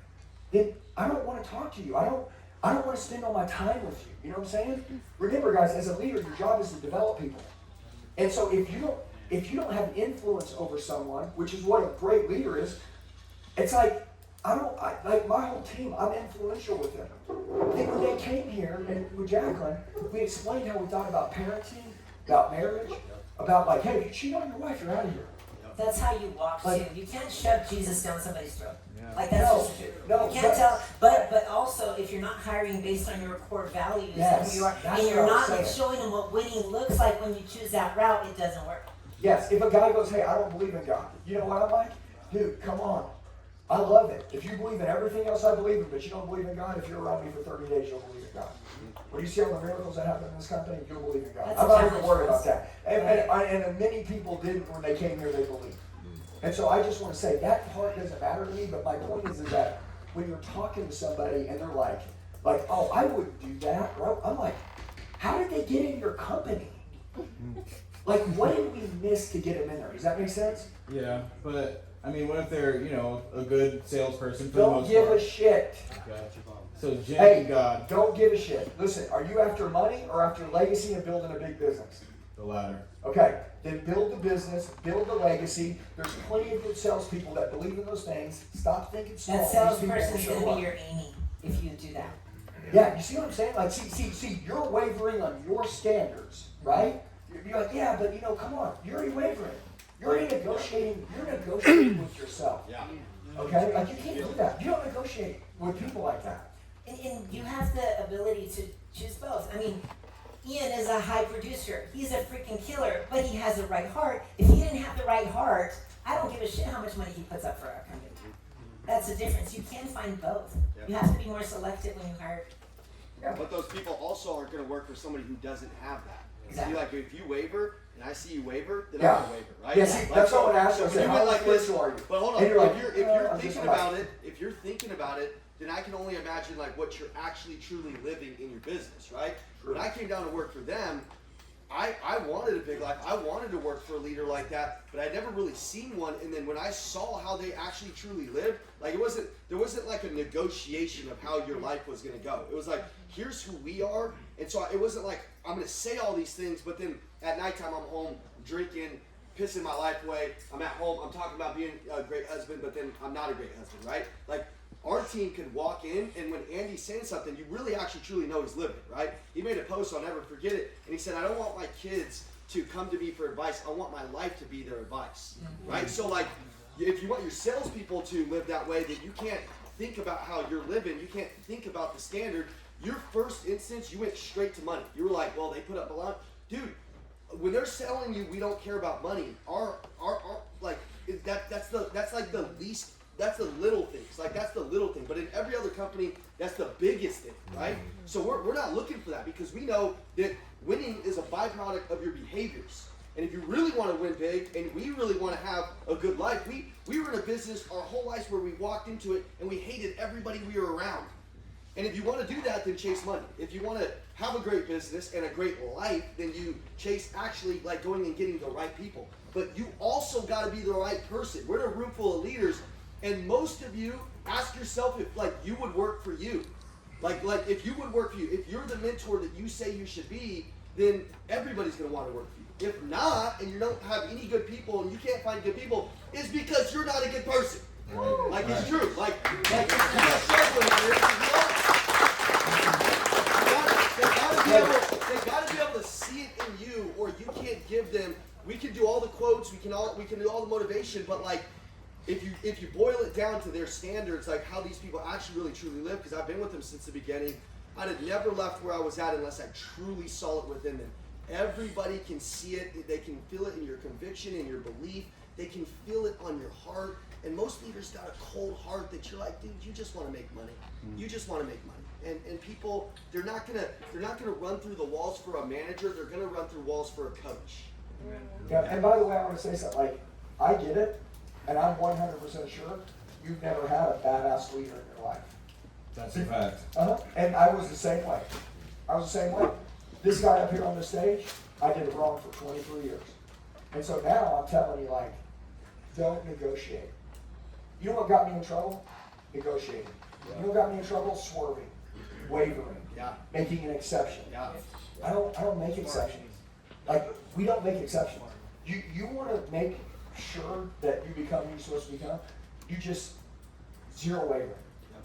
Speaker 9: then I don't want to talk to you. I don't want to spend all my time with you. You know what I'm saying? Remember, guys, as a leader, your job is to develop people. And so if you don't have influence over someone, which is what a great leader is, it's like, like my whole team, I'm influential with them. Then when they came here and with Jacqueline, we explained how we thought about parenting, about marriage, about like, hey, if you cheat on your wife, you're out of here.
Speaker 11: That's how you walk too. You can't shove Jesus down somebody's throat. Yeah. Like that's just true.
Speaker 9: No,
Speaker 11: you can't tell. But also, if you're not hiring based on your core values,
Speaker 9: yes,
Speaker 11: who you are, and you're not showing them what winning looks like when you choose that route, it doesn't work.
Speaker 9: Yes, if a guy goes, hey, I don't believe in God, you know what I'm like? Dude, come on. I love it. If you believe in everything else I believe in, but you don't believe in God, if you're around me for 30 days, you'll believe in God. When you see all the miracles that happen in this company, you'll believe in God. I'm not even worried about that. And many people didn't when they came here, they believed. And so I just want to say that part doesn't matter to me, but my point is that when you're talking to somebody and they're like, oh, I wouldn't do that, right? I'm like, How did they get in your company? Like, what did we miss to get them in there? Does that make sense?
Speaker 4: Yeah, but I mean, what if they're, you know, a good salesperson for the
Speaker 9: Don't
Speaker 4: most
Speaker 9: give
Speaker 4: part?
Speaker 9: a shit.
Speaker 4: So Jen
Speaker 9: Hey,
Speaker 4: and God,
Speaker 9: don't give a shit. Listen, are you after money or after legacy and building a big business?
Speaker 4: the latter.
Speaker 9: Okay, then build the business, build the legacy. There's plenty of good salespeople that believe in those things. Stop thinking small.
Speaker 11: That
Speaker 9: These people will
Speaker 11: salesperson's
Speaker 9: show
Speaker 11: gonna
Speaker 9: up.
Speaker 11: be your Amy if you do that.
Speaker 9: Yeah, you see what I'm saying? Like, see, you're wavering on your standards, right? You're like, yeah, but you know, come on, you're already wavering. You're already negotiating. You're negotiating with yourself.
Speaker 4: Yeah.
Speaker 9: Okay, like you can't do that. You don't negotiate with people like that.
Speaker 11: And you have the ability to choose both. I mean, Ian is a high producer. He's a freaking killer, but he has the right heart. If he didn't have the right heart, I don't give a shit how much money he puts up for our company. That's the difference. You can find both. You have to be more selective when you hire.
Speaker 12: But those people also aren't going to work for somebody who doesn't have that.
Speaker 11: Exactly.
Speaker 12: See, like if you waver and I see you waver, then
Speaker 9: Yeah.
Speaker 12: I'm going to waver, right?
Speaker 9: Yeah, see,
Speaker 12: Like,
Speaker 9: that's what I would ask you. I
Speaker 12: when
Speaker 9: said,
Speaker 12: you
Speaker 9: how
Speaker 12: went like this,
Speaker 9: influential are you?
Speaker 12: but hold on,
Speaker 9: And you're like,
Speaker 12: if you're
Speaker 9: I'm just
Speaker 12: thinking
Speaker 9: like-
Speaker 12: about it, if you're thinking about it, then I can only imagine like what you're actually truly living in your business, right? When I came down to work for them, I wanted a big life. I wanted to work for a leader like that, but I'd never really seen one. And then when I saw how they actually truly lived, like there wasn't like a negotiation of how your life was gonna go. It was like, here's who we are. And so it wasn't like, I'm gonna say all these things, but then at nighttime I'm home drinking, pissing my life away. I'm at home, I'm talking about being a great husband, but then I'm not a great husband, right? Like, our team could walk in, and when Andy's saying something, you really actually truly know he's living, right? He made a post, I'll never forget it, and he said, I don't want my kids to come to me for advice. I want my life to be their advice, right? So, like, if you want your salespeople to live that way, then you can't think about how you're living. You can't think about the standard. Your first instance, you went straight to money. You were like, well, they put up a lot. Dude, when they're selling you, we don't care about money. That's like the least. That's the little things. Like, that's the little thing. But in every other company, that's the biggest thing, right? So we're not looking for that because we know that winning is a byproduct of your behaviors. And if you really want to win big and we really want to have a good life, we were in a business our whole lives where we walked into it and we hated everybody we were around. And if you want to do that, then chase money. If you want to have a great business and a great life, then you chase actually like going and getting the right people. But you also got to be the right person. We're in a room full of leaders. And most of you, ask yourself if like you would work for you. Like if you would work for you. If you're the mentor that you say you should be, then everybody's going to want to work for you. If not, and you don't have any good people and you can't find good people, it's because you're not a good person.
Speaker 4: Right.
Speaker 12: Like it's true. Like if you're not struggling with it, they gotta be able to see it in you, or you can't give them. We can do all the quotes, we can do all the motivation, but like if you boil it down to their standards, like how these people actually really truly live, because I've been with them since the beginning, I'd have never left where I was at unless I truly saw it within them. Everybody can see it, they can feel it in your conviction, in your belief, they can feel it on your heart. And most leaders got a cold heart that you're like, dude, you just want to make money. You just want to make money. And people, they're not gonna run through the walls for a manager, they're gonna run through walls for a coach.
Speaker 9: Yeah, and by the way, I want to say something. Like, I get it, and I'm 100% sure you've never had a badass leader in your life.
Speaker 4: That's a fact.
Speaker 9: And I was the same way. This guy up here on the stage, I did it wrong for 23 years. And so now I'm telling you, like, don't negotiate. You know what got me in trouble? Negotiating. You know what got me in trouble? Swerving, wavering, making an exception. I don't make exceptions. Like, we don't make exceptions. You want to make sure that you become who you're supposed to become, you just zero wavering,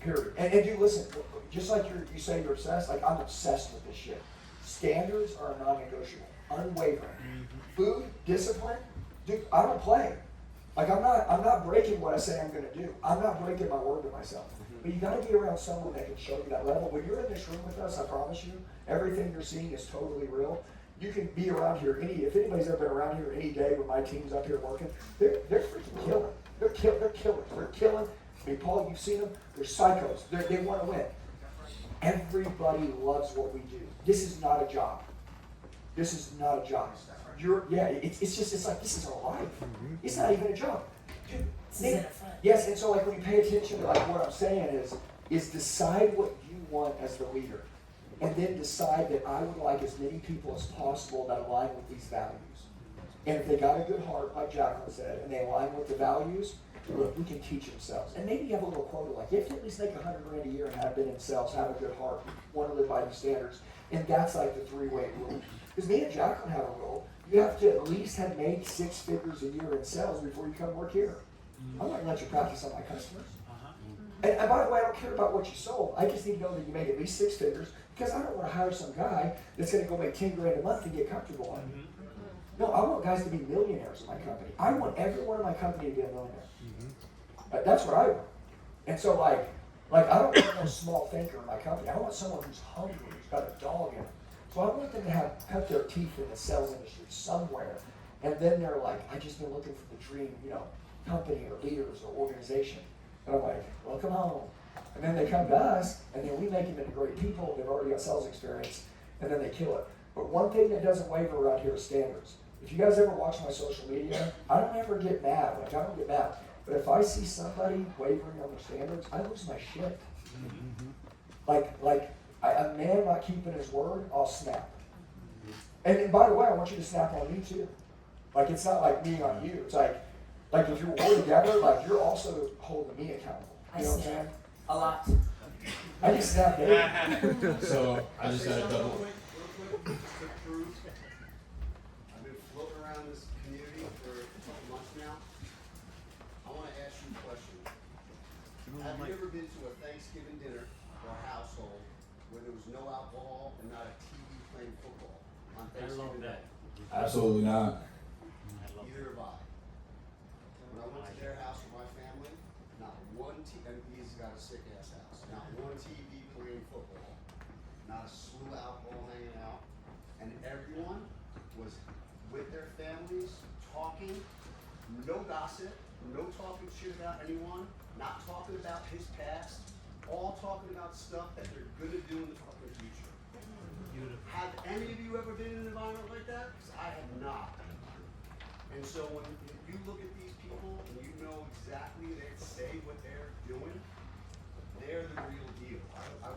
Speaker 9: period. And dude, listen, just like you say you're obsessed, like I'm obsessed with this shit. Standards are non-negotiable, unwavering. Food, discipline, dude, I don't play. Like I'm not breaking what I say I'm gonna do. I'm not breaking my word to myself. But you gotta be around someone that can show you that level. When you're in this room with us, I promise you, everything you're seeing is totally real. You can be around here if anybody's ever been around here any day when my team's up here working, they're freaking killing. They're killers. They're killing. I mean, Paul, you've seen them. They're psychos. They want to win. Everybody loves what we do. This is not a job. This is not a job. It's like this is our life. It's not even a job. Dude, yes, and so like when you pay attention to like what I'm saying is decide what you want as the leader. and then decide that I would like as many people as possible that align with these values. And if they got a good heart, like Jacqueline said, and they align with the values, look, we can teach them sales. And maybe you have a little quota like, you have to at least make $100 grand a year and have been in sales, have a good heart, want to live by these standards. And that's like the three-way rule. Because me and Jacqueline have a rule. You have to at least have made 6 figures a year in sales before you come work here. I'm not going to let you practice on my customers. And by the way, I don't care about what you sold. I just need to know that you made at least 6 figures, because I don't want to hire some guy that's going to go make 10 grand a month to get comfortable on me. No, I want guys to be millionaires in my company. I want everyone in my company to be a millionaire. That's what I want. And so like I don't want no small thinker in my company. I want someone who's hungry, who's got a dog in them. So I want them to have cut their teeth in the sales industry somewhere. And then they're like, I just been looking for the dream, company or leaders or organization. And I'm like, well, come on. And then they come to us, and then we make them into great people. They've already got sales experience, and then they kill it. But one thing that doesn't waver around here is standards. If you guys ever watch my social media, I don't ever get mad. I don't get mad. But if I see somebody wavering on their standards, I lose my shit. A man not keeping his word, I'll snap. And by the way, I want you to snap on me too. It's not like me on you. It's like if you're working together, you're also holding me accountable. You know what I'm saying?
Speaker 11: A lot.
Speaker 9: I just snapped it.
Speaker 13: So I just had a double.
Speaker 14: I've been floating around this community for a couple months now. I want to ask you a question. Have you ever been to a Thanksgiving dinner or household where there was no alcohol and not a TV playing football on Thanksgiving Day?
Speaker 13: Absolutely not.
Speaker 14: Neither have I. When I went to their house with my family, not one TV, and he's got a sick ass house, not one TV playing football, not a slew of alcohol hanging out, and everyone was with their families, talking, no gossip, no talking shit about anyone, not talking about his past, all talking about stuff that they're gonna do in the fucking future. Have any of you ever been in an environment like that? Because I have not. And so when you look at these people and you know exactly they say what they're doing, they're the real deal. I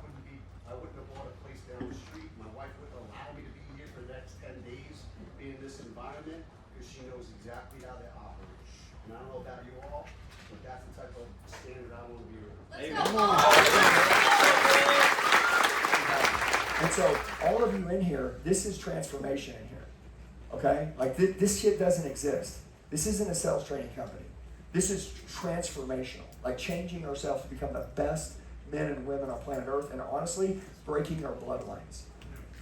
Speaker 14: wouldn't have bought a place down the street. My wife wouldn't allow me to be here for the next 10 days, be in this environment, because she knows exactly how they operate. And I don't know about you all, but that's the type of standard I want to be with.
Speaker 9: And so all of you in here, this is transformation in here, okay? This shit doesn't exist. This isn't a sales training company. This is transformational, changing ourselves to become the best men and women on planet Earth, and honestly, breaking our bloodlines,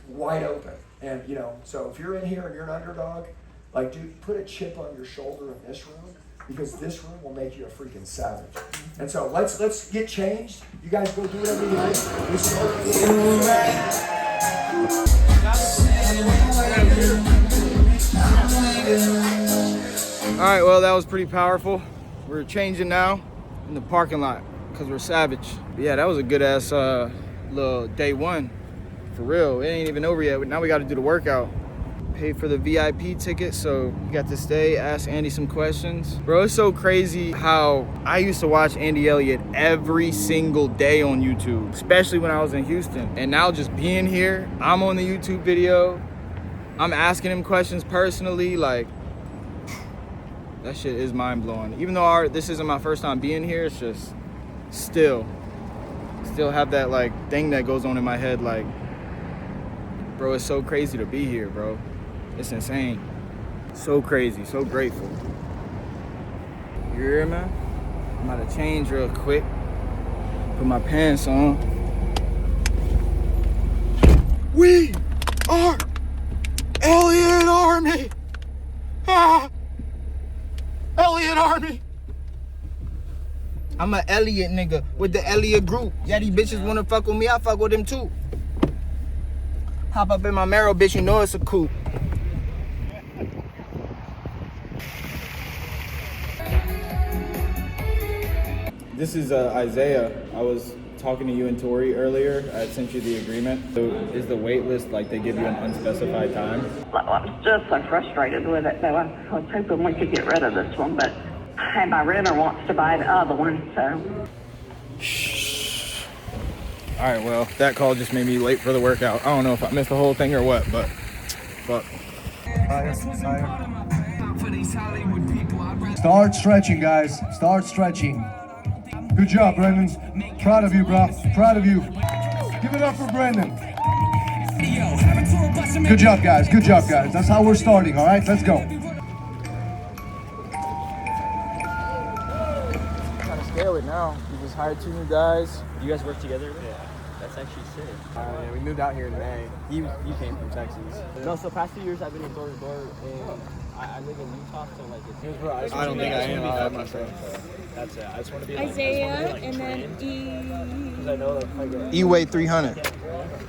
Speaker 9: wide open. And so if you're in here and you're an underdog, dude, put a chip on your shoulder in this room, because this room will make you a freaking savage. And so let's get changed. You guys go do whatever you do. We start.
Speaker 4: All right, well, that was pretty powerful. We're changing now in the parking lot because we're savage. But yeah, that was a good ass little day one. For real, it ain't even over yet. Now we got to do the workout. Paid for the VIP ticket, so got to stay, ask Andy some questions. Bro, it's so crazy how I used to watch Andy Elliott every single day on YouTube, especially when I was in Houston. And now just being here, I'm on the YouTube video, I'm asking him questions personally, that shit is mind blowing. Even though this isn't my first time being here, it's just still have that thing that goes on in my head, bro, it's so crazy to be here, bro. It's insane. So crazy, so grateful. You hear, man? I'm about to change real quick. Put my pants on. We are Elliott Army! Ah! Elliott Army! I'm a Elliott nigga with the Elliott group. Yeah, these bitches wanna fuck with me, I fuck with them too. Hop up in my Mero, bitch, you know it's a coupe. This is Isaiah. I was talking to you and Tori earlier. I sent you the agreement. So is the wait list they give you an unspecified time?
Speaker 15: I'm just so frustrated with it, though. I was hoping we could get rid of this one, but my renter wants to buy the other one, so.
Speaker 4: All right, well, that call just made me late for the workout. I don't know if I missed the whole thing or what, but fuck.
Speaker 5: Start stretching, guys. Start stretching. Good job, Brendan. Proud of you, bro. Proud of you. Give it up for Brendan. Good job, guys. Good job, guys. That's how we're starting, all right? Let's go.
Speaker 4: Trying to scale it now. We just hired 2 new guys.
Speaker 3: You guys work together? Yeah. That's actually sick.
Speaker 16: Yeah, we moved out here in May. You came from Texas.
Speaker 3: No, so past 2 years I've been in door to door, and I live in Utah, so like it's.
Speaker 4: I don't think I am. I'll have myself.
Speaker 3: That's it. I just want to be like,
Speaker 17: Isaiah, and then
Speaker 3: because I know like
Speaker 4: E-Way 300.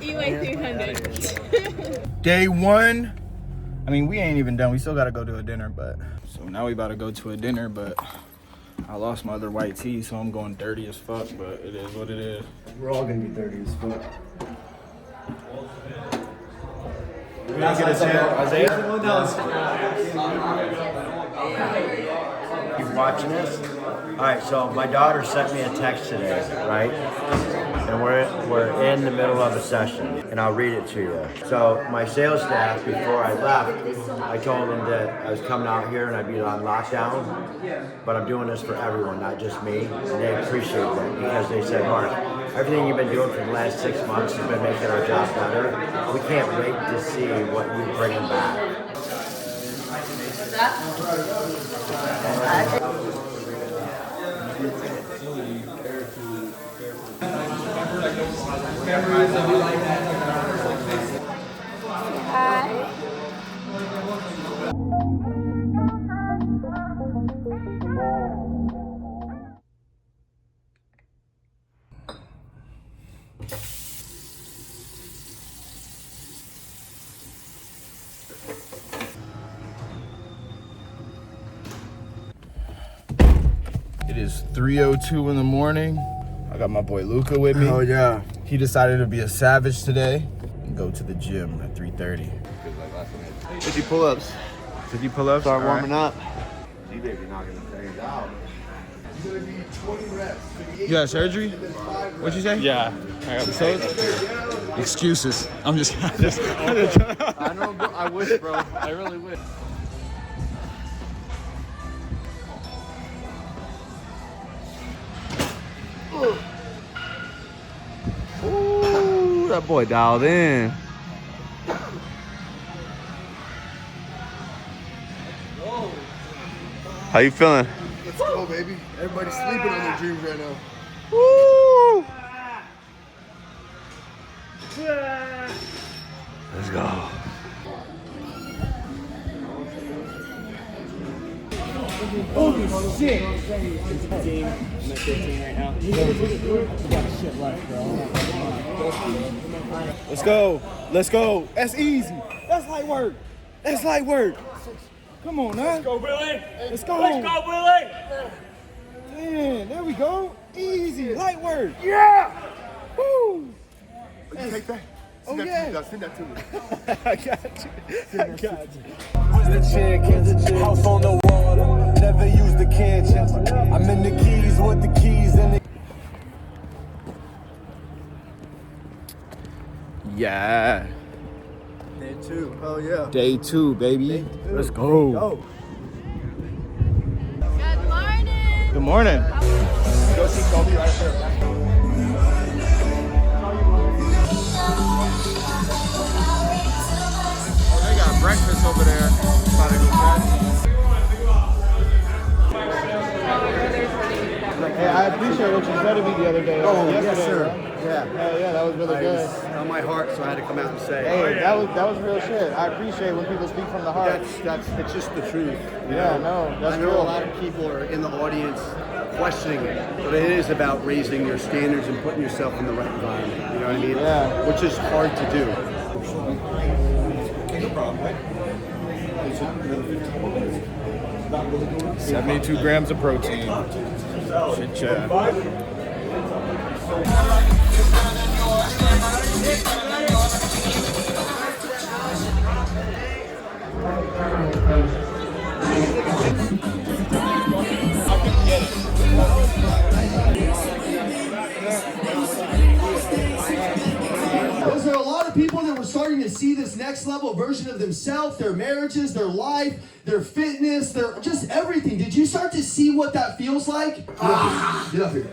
Speaker 17: E-Way 300.
Speaker 4: Day 1. I mean, we ain't even done. We still got to go to a dinner, but so now we about to go to a dinner, but I lost my other white tee, so I'm going dirty as fuck, but it is what it is.
Speaker 9: We're all gonna be dirty as fuck.
Speaker 4: We gonna get a chance, Isaiah?
Speaker 18: You watching this? All right, so my daughter sent me a text today, right? And we're in the middle of a session, and I'll read it to you. So my sales staff, before I left, I told them that I was coming out here and I'd be on lockdown, but I'm doing this for everyone, not just me. And they appreciate that because they said, Mark, everything you've been doing for the last 6 months has been making our job better. We can't wait to see what you bring back.
Speaker 4: It is 3:02 in the morning. I got my boy Luca with me.
Speaker 16: Oh yeah.
Speaker 4: He decided to be a savage today and go to the gym at 3:30. 50 pull-ups. 50 pull-ups.
Speaker 16: Start warming up.
Speaker 14: You may be knocking the things out.
Speaker 4: You got surgery? What'd you say?
Speaker 3: Yeah. I got
Speaker 4: so excuses. I'm just
Speaker 3: I know, bro. I wish, bro. I really wish.
Speaker 16: Ooh, that boy dialed in. How you feeling?
Speaker 12: Let's go, baby. Everybody's sleeping on their dreams right now.
Speaker 16: Woo! Let's go.
Speaker 3: Holy shit! I'm at 15 right now. We got shit left, bro.
Speaker 4: Let's go. Let's go. That's easy. That's light work. That's light work. Come on, now.
Speaker 3: Let's go, Willie!
Speaker 4: Let's go.
Speaker 3: Let's go, Willie!
Speaker 4: Man, there we go. Easy. Light work.
Speaker 3: Yeah!
Speaker 4: Woo!
Speaker 12: You take that.
Speaker 4: Oh, yeah.
Speaker 12: Send that to me.
Speaker 4: I got you. I got you.
Speaker 5: The chickens, house on the water, never use the kitchen. I'm in the keys with the keys and the
Speaker 4: Yeah.
Speaker 16: Day 2. Oh yeah.
Speaker 4: Day 2, baby.
Speaker 16: Day 2.
Speaker 4: Let's go.
Speaker 16: Go.
Speaker 17: Good morning.
Speaker 4: Good morning.
Speaker 16: Go see Kobe right there.
Speaker 4: They got breakfast over there. About to go back. Hey, I appreciate what you said to me the other day.
Speaker 14: Oh,
Speaker 4: yesterday,
Speaker 14: yes, sir.
Speaker 4: Bro.
Speaker 14: Yeah.
Speaker 4: Hell yeah, that was really good.
Speaker 14: It was on my heart, so I had to come out and say.
Speaker 4: Hey, that was real shit. I appreciate when people speak from the heart.
Speaker 14: It's just the truth. You
Speaker 4: Yeah,
Speaker 14: know?
Speaker 4: no, that's
Speaker 14: I know
Speaker 4: real.
Speaker 14: a lot of people are in the audience questioning it, but it is about raising your standards and putting yourself in the right environment. You know what I mean?
Speaker 4: Yeah.
Speaker 14: Which is hard to do.
Speaker 4: No problem. 72 grams of protein. Shit, Chad.
Speaker 5: people that were starting to see this next level version of themselves, their marriages, their life, their fitness, their just everything. Did you start to see what that feels like? Get up here.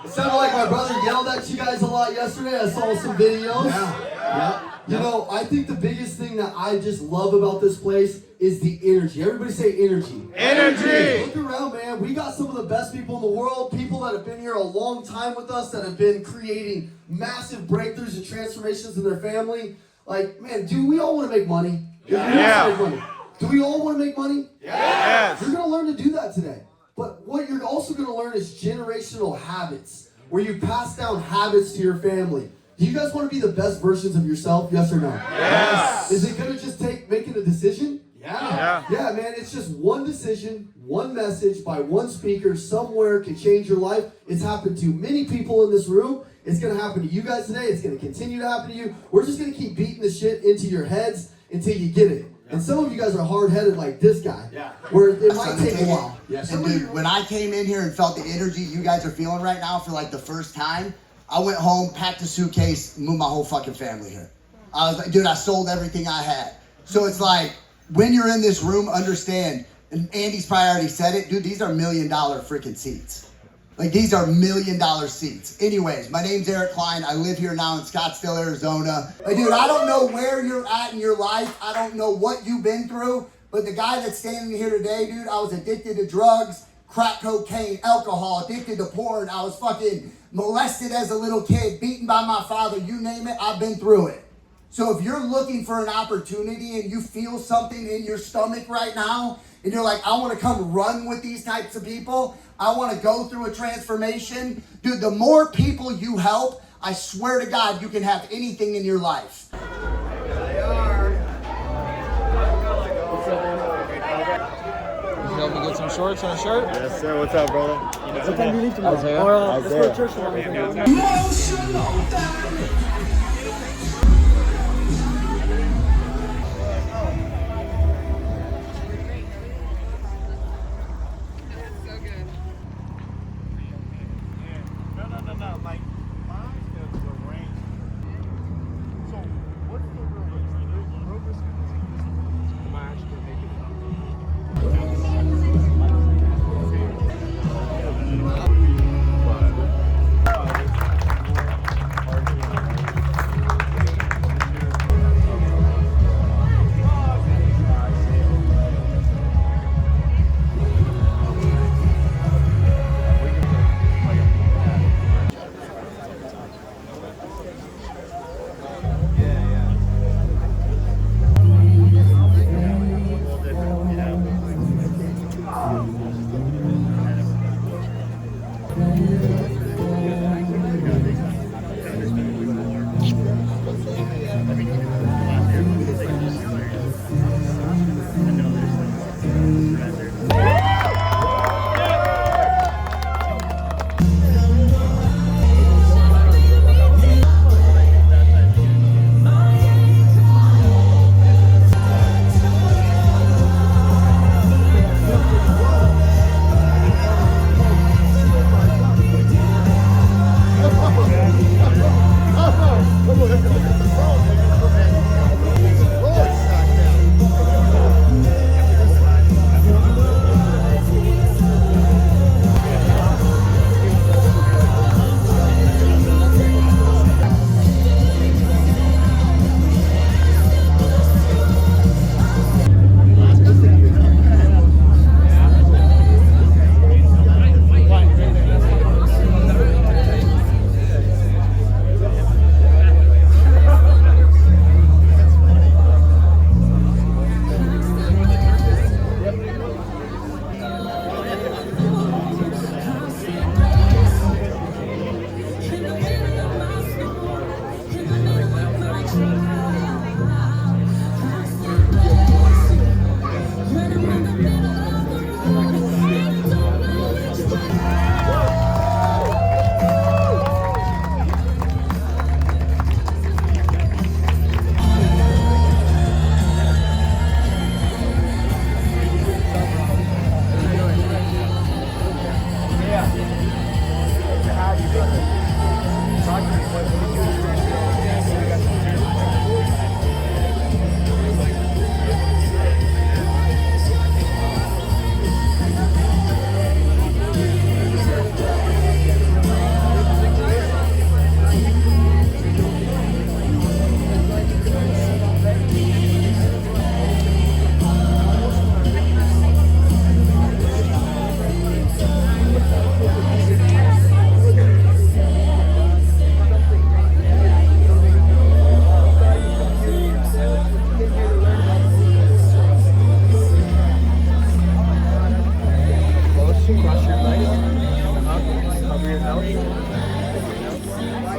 Speaker 5: It sounded like my brother yelled at you guys a lot yesterday. I saw some videos. Yeah. You know, I think the biggest thing that I just love about this place is the energy. Everybody say energy. Energy! Look around, man. We got some of the best people in the world, people that have been here a long time with us, that have been creating massive breakthroughs and transformations in their family. Like, man, do we all want to make money? Yeah. Do we all want to make money? Yes. You're going to learn to do that today. But what you're also going to learn is generational habits, where you pass down habits to your family. Do you guys want to be the best versions of yourself? Yes or no? Yes. Is it going to just take making a decision? Yeah. Yeah, man, it's just one decision, one message by one speaker somewhere can change your life. It's happened to many people in this room. It's going to happen to you guys today. It's going to continue to happen to you. We're just going to keep beating the shit into your heads until you get it. And some of you guys are hard-headed like this guy, where it might take a while.
Speaker 19: And dude, when I came in here and felt the energy you guys are feeling right now for like the first time, I went home, packed a suitcase, moved my whole fucking family here. I was like, dude, I sold everything I had. So it's like, when you're in this room, understand, and Andy's probably already said it, dude, these are $1 million freaking seats. Like, these are $1 million seats. Anyways, my name's Eric Klein. I live here now in Scottsdale, Arizona. Like, dude, I don't know where you're at in your life. I don't know what you've been through, but the guy that's standing here today, dude, I was addicted to drugs, crack cocaine, alcohol, addicted to porn. I was fucking molested as a little kid, beaten by my father, you name it, I've been through it. So if you're looking for an opportunity and you feel something in your stomach right now, and you're like, I want to come run with these types of people, I want to go through a transformation, dude, the more people you help, I swear to God, you can have anything in your life.
Speaker 4: Help me get some shorts and a shirt?
Speaker 3: Yes, sir. What's up, brother?
Speaker 4: What time do you leave tomorrow?
Speaker 3: Isaiah.
Speaker 4: Let's go to church tomorrow.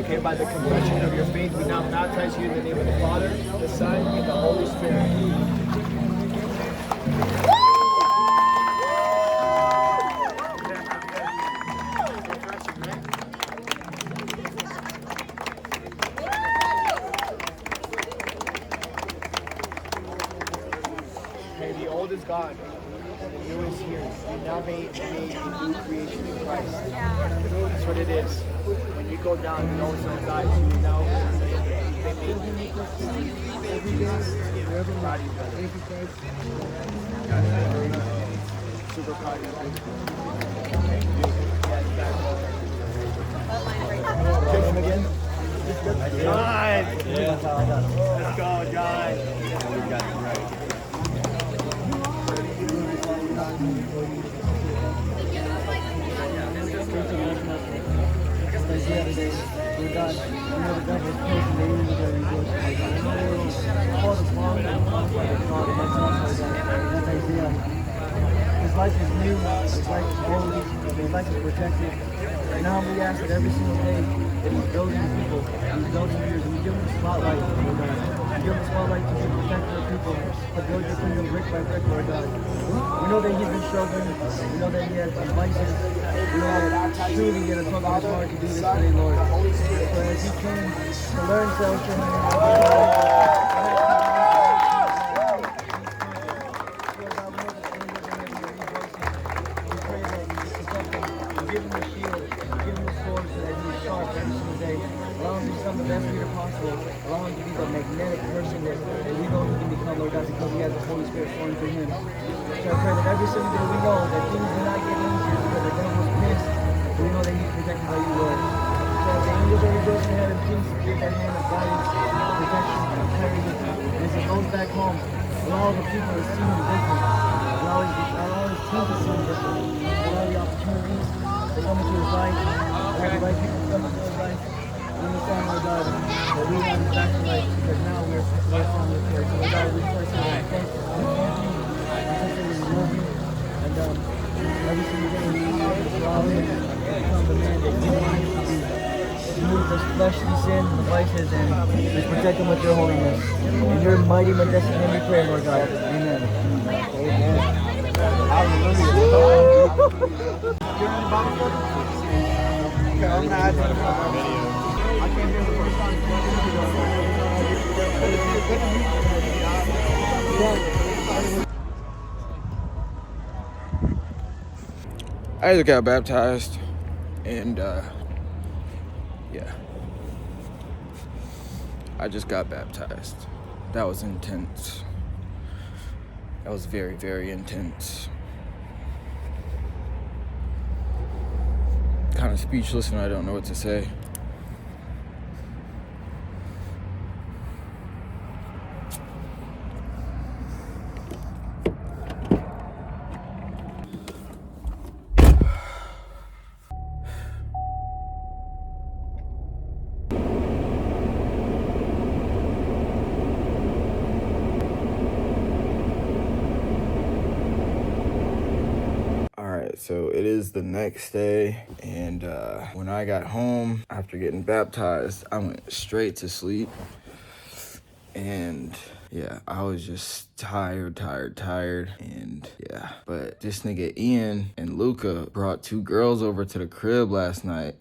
Speaker 3: Okay, by the confession of your faith, we now baptize you in the name of the Father, the Son, and the Holy Spirit. Okay, the old is gone, and the new is here. You now made a new creation in Christ. That's what it is. When you go down, you know it's not dies. You know they made you. We're proud of you, brother. Super proud of you. Take him again. John! Let's go, John. We got it right. His life is new, his life is holy, his life is protected. And now we ask that every single day that he's building people, he's building leaders, we give him the spotlight, Lord God. We give him the spotlight to protect our people, to build your kingdom brick by brick, Lord God. We know that he's been struggling, we know that he has vices, we know that truly he had a tug on his heart to do this today, Lord. So as he came to learn sales training, give him a shield, give him a sword so that he is sharp every single day. Allow him to become the best leader possible. Allow him to be the magnetic person that we know he can become, Lord God, because he has the Holy Spirit flowing through him. So I pray that every single day we know that things do not get easier because the devil is pissed. We know that he's protected by you, Lord. So as the angels are rejoicing ahead of peace, give that hand of guidance, protection, and clarity with him. And as he goes back home, allow the people to see him different. Allow his team to see him different. Allow the opportunities to come into his life, allow the right people to come into his life. We understand, Lord God, that we have his back to life because now we're from your care. So, Lord God, we pray for you. Thank you. We love you. And every single day we allow him to become the man that you want him to be. Remove this fleshly sin, the vices, and we protect him with your holiness. In your mighty, majestic name we pray, Lord God. Amen. Amen. Hallelujah. You're in the Bible study? Okay, I'm not doing a video. I came here the first time 20 years ago.
Speaker 1: I just got baptized, and yeah, I just got baptized. That was intense. That was very, very intense. Kind of speechless, and I don't know what to say. So it is the next day, and when I got home after getting baptized, I went straight to sleep. And yeah, I was just tired, and yeah. But this nigga Ian and Luca brought 2 girls over to the crib last night.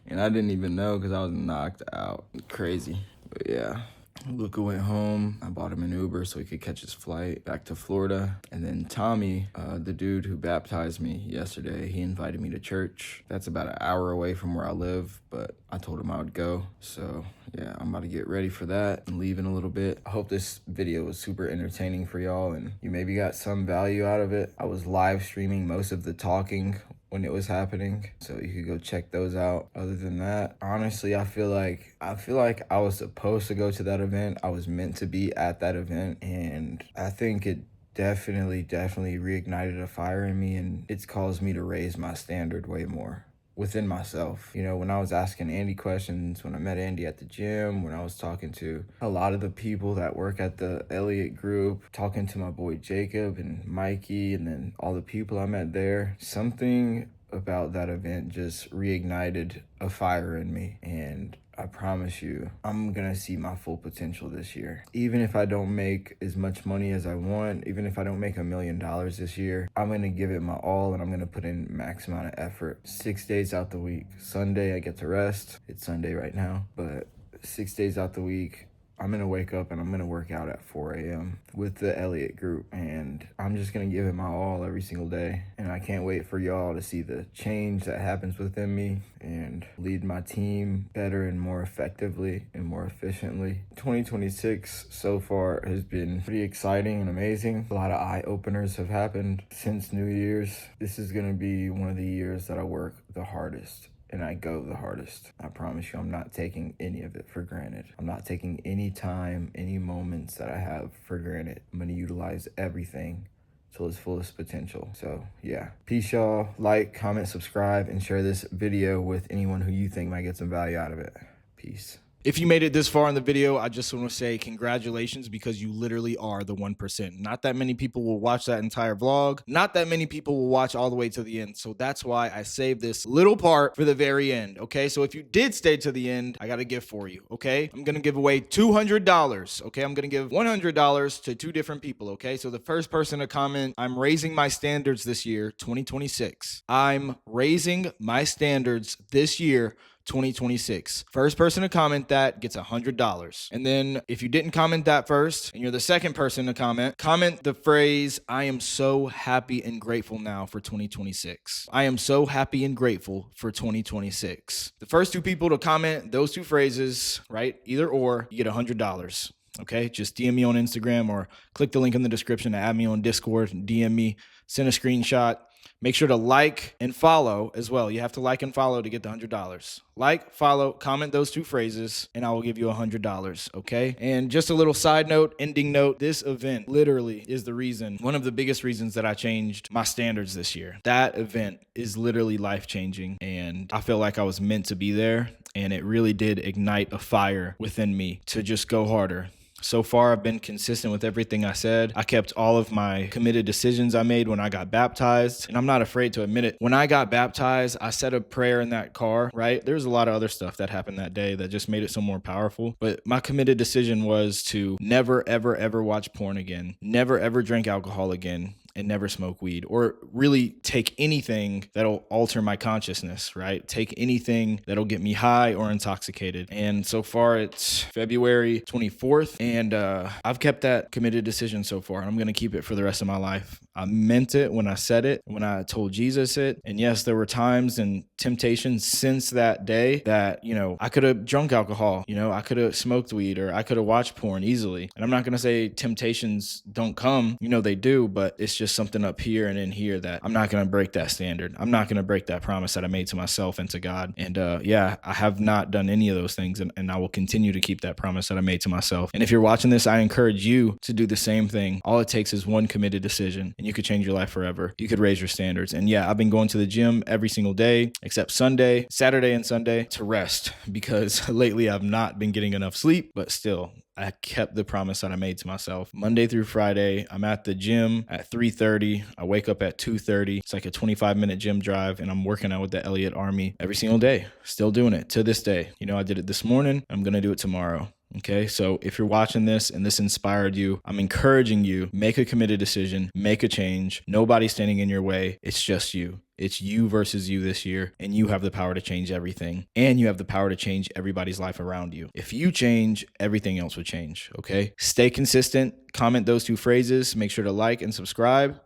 Speaker 1: And I didn't even know because I was knocked out. Crazy. But yeah. Luca went home. I bought him an Uber so he could catch his flight back to Florida. And then Tommy, the dude who baptized me yesterday, he invited me to church. That's about an hour away from where I live, but I told him I would go. So yeah, I'm about to get ready for that and leave in a little bit. I hope this video was super entertaining for y'all and you maybe got some value out of it. I was live streaming most of the talking when it was happening, so you could go check those out. Other than that, honestly, I feel like I was supposed to go to that event. I was meant to be at that event, and I think it definitely reignited a fire in me, and it's caused me to raise my standard way more within myself. You know, when I was asking Andy questions, when I met Andy at the gym, when I was talking to a lot of the people that work at the Elliott group, talking to my boy Jacob and Mikey, and then all the people I met there, something about that event just reignited a fire in me, and I promise you, I'm gonna see my full potential this year. Even if I don't make as much money as I want, even if I don't make $1 million this year, I'm gonna give it my all and I'm gonna put in max amount of effort. 6 days out the week. Sunday, I get to rest. It's Sunday right now, but 6 days out the week, I'm gonna wake up and I'm gonna work out at 4 a.m. with the Elliott group, and I'm just gonna give it my all every single day. And I can't wait for y'all to see the change that happens within me and lead my team better and more effectively and more efficiently. 2026 so far has been pretty exciting and amazing. A lot of eye openers have happened since New Year's. This is gonna be one of the years that I work the hardest. And I go the hardest. I promise you, I'm not taking any of it for granted. I'm not taking any time, any moments that I have for granted. I'm gonna utilize everything to its fullest potential. So yeah, peace y'all. Like, comment, subscribe, and share this video with anyone who you think might get some value out of it. Peace.
Speaker 20: If you made it this far in the video, I just want to say congratulations, because you literally are the 1%. Not that many people will watch that entire vlog. Not that many people will watch all the way to the end. So that's why I saved this little part for the very end. Okay, so if you did stay to the end, I got a gift for you. Okay, I'm going to give away $200. Okay, I'm going to give $100 to 2 different people. Okay, so the first person to comment, I'm raising my standards this year, 2026. I'm raising my standards this year, 2026. First person to comment that gets $100. And then if you didn't comment that first and you're the second person to comment the phrase, I am so happy and grateful now for 2026. I am so happy and grateful for 2026. The first 2 people to comment those 2 phrases, right? Either or, you get $100. Okay, just DM me on Instagram or click the link in the description to add me on Discord, DM me, send a screenshot. Make sure to like and follow as well. You have to like and follow to get the $100. Like, follow, comment those 2 phrases, and I will give you $100, okay? And just a little side note, ending note, this event literally is the reason, one of the biggest reasons that I changed my standards this year. That event is literally life-changing, and I feel like I was meant to be there, and it really did ignite a fire within me to just go harder. So far, I've been consistent with everything I said. I kept all of my committed decisions I made when I got baptized, and I'm not afraid to admit it. When I got baptized, I said a prayer in that car, right? There's a lot of other stuff that happened that day that just made it so more powerful. But my committed decision was to never, ever, ever watch porn again, never, ever drink alcohol again, and never smoke weed, or really take anything that'll alter my consciousness, right? Take anything that'll get me high or intoxicated. And so far it's February 24th, and I've kept that committed decision so far. I'm gonna keep it for the rest of my life. I meant it when I said it, when I told Jesus it. And yes, there were times and temptations since that day that, I could have drunk alcohol, I could have smoked weed, or I could have watched porn easily. And I'm not gonna say temptations don't come, they do, but it's just something up here and in here that I'm not gonna break that standard. I'm not gonna break that promise that I made to myself and to God. And I have not done any of those things, and I will continue to keep that promise that I made to myself. And if you're watching this, I encourage you to do the same thing. All it takes is one committed decision, and you could change your life forever. You could raise your standards. And yeah, I've been going to the gym every single day except Saturday and Sunday to rest, because lately I've not been getting enough sleep, but still, I kept the promise that I made to myself. Monday through Friday, I'm at the gym at 3:30. I wake up at 2:30. It's like a 25-minute gym drive, and I'm working out with the Elliott Army every single day. Still doing it to this day. I did it this morning. I'm going to do it tomorrow. Okay, so if you're watching this and this inspired you, I'm encouraging you, make a committed decision, make a change. Nobody's standing in your way. It's just you. It's you versus you this year, and you have the power to change everything, and you have the power to change everybody's life around you. If you change, everything else will change, okay? Stay consistent, comment those 2 phrases, make sure to like and subscribe,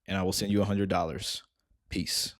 Speaker 20: and I will send you $100. Peace.